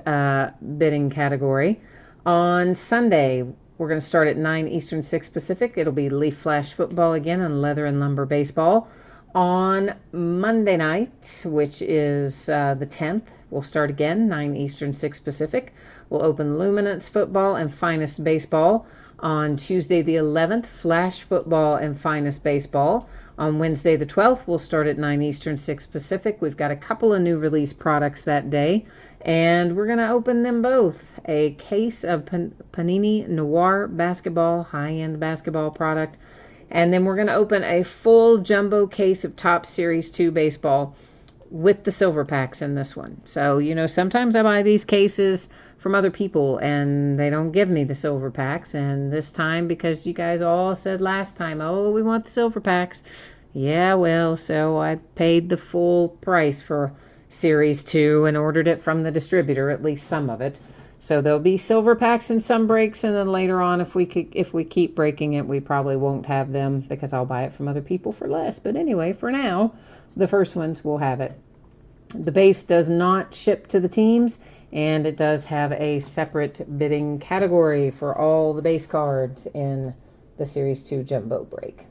bidding category. On Sunday, we're going to start at 9 Eastern, 6 Pacific. It'll be Leaf Flash Football again and Leather and Lumber Baseball. On Monday night, which is the 10th, we'll start again, 9 Eastern, 6 Pacific. We'll open Luminance Football and Finest Baseball. On Tuesday the 11th, Flash Football and Finest Baseball. On Wednesday the 12th, we'll start at 9 Eastern, 6 Pacific. We've got a couple of new release products that day, and we're going to open them both. A case of Panini Noir basketball, high-end basketball product, and then we're going to open a full jumbo case of Top Series 2 baseball with the silver packs in this one. So, you know, sometimes I buy these cases from other people and they don't give me the silver packs. And this time, because you guys all said last time, oh, we want the silver packs. Yeah, well, so I paid the full price for Series 2 and ordered it from the distributor, at least some of it. So there'll be silver packs in some breaks, and then later on, if we keep breaking it, we probably won't have them because I'll buy it from other people for less. But anyway, for now, the first ones will have it. The base does not ship to the teams, and it does have a separate bidding category for all the base cards in the Series 2 Jumbo break.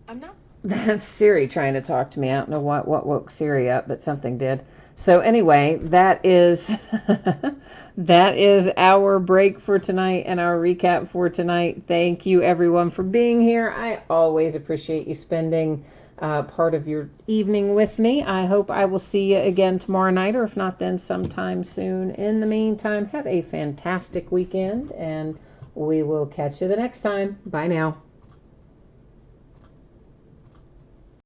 I'm not. That's Siri trying to talk to me. I don't know what woke Siri up, but something did. So anyway, that is that is our break for tonight and our recap for tonight. Thank you, everyone, for being here. I always appreciate you spending part of your evening with me. I hope I will see you again tomorrow night, or if not, then sometime soon. In the meantime, have a fantastic weekend, and we will catch you the next time. Bye now.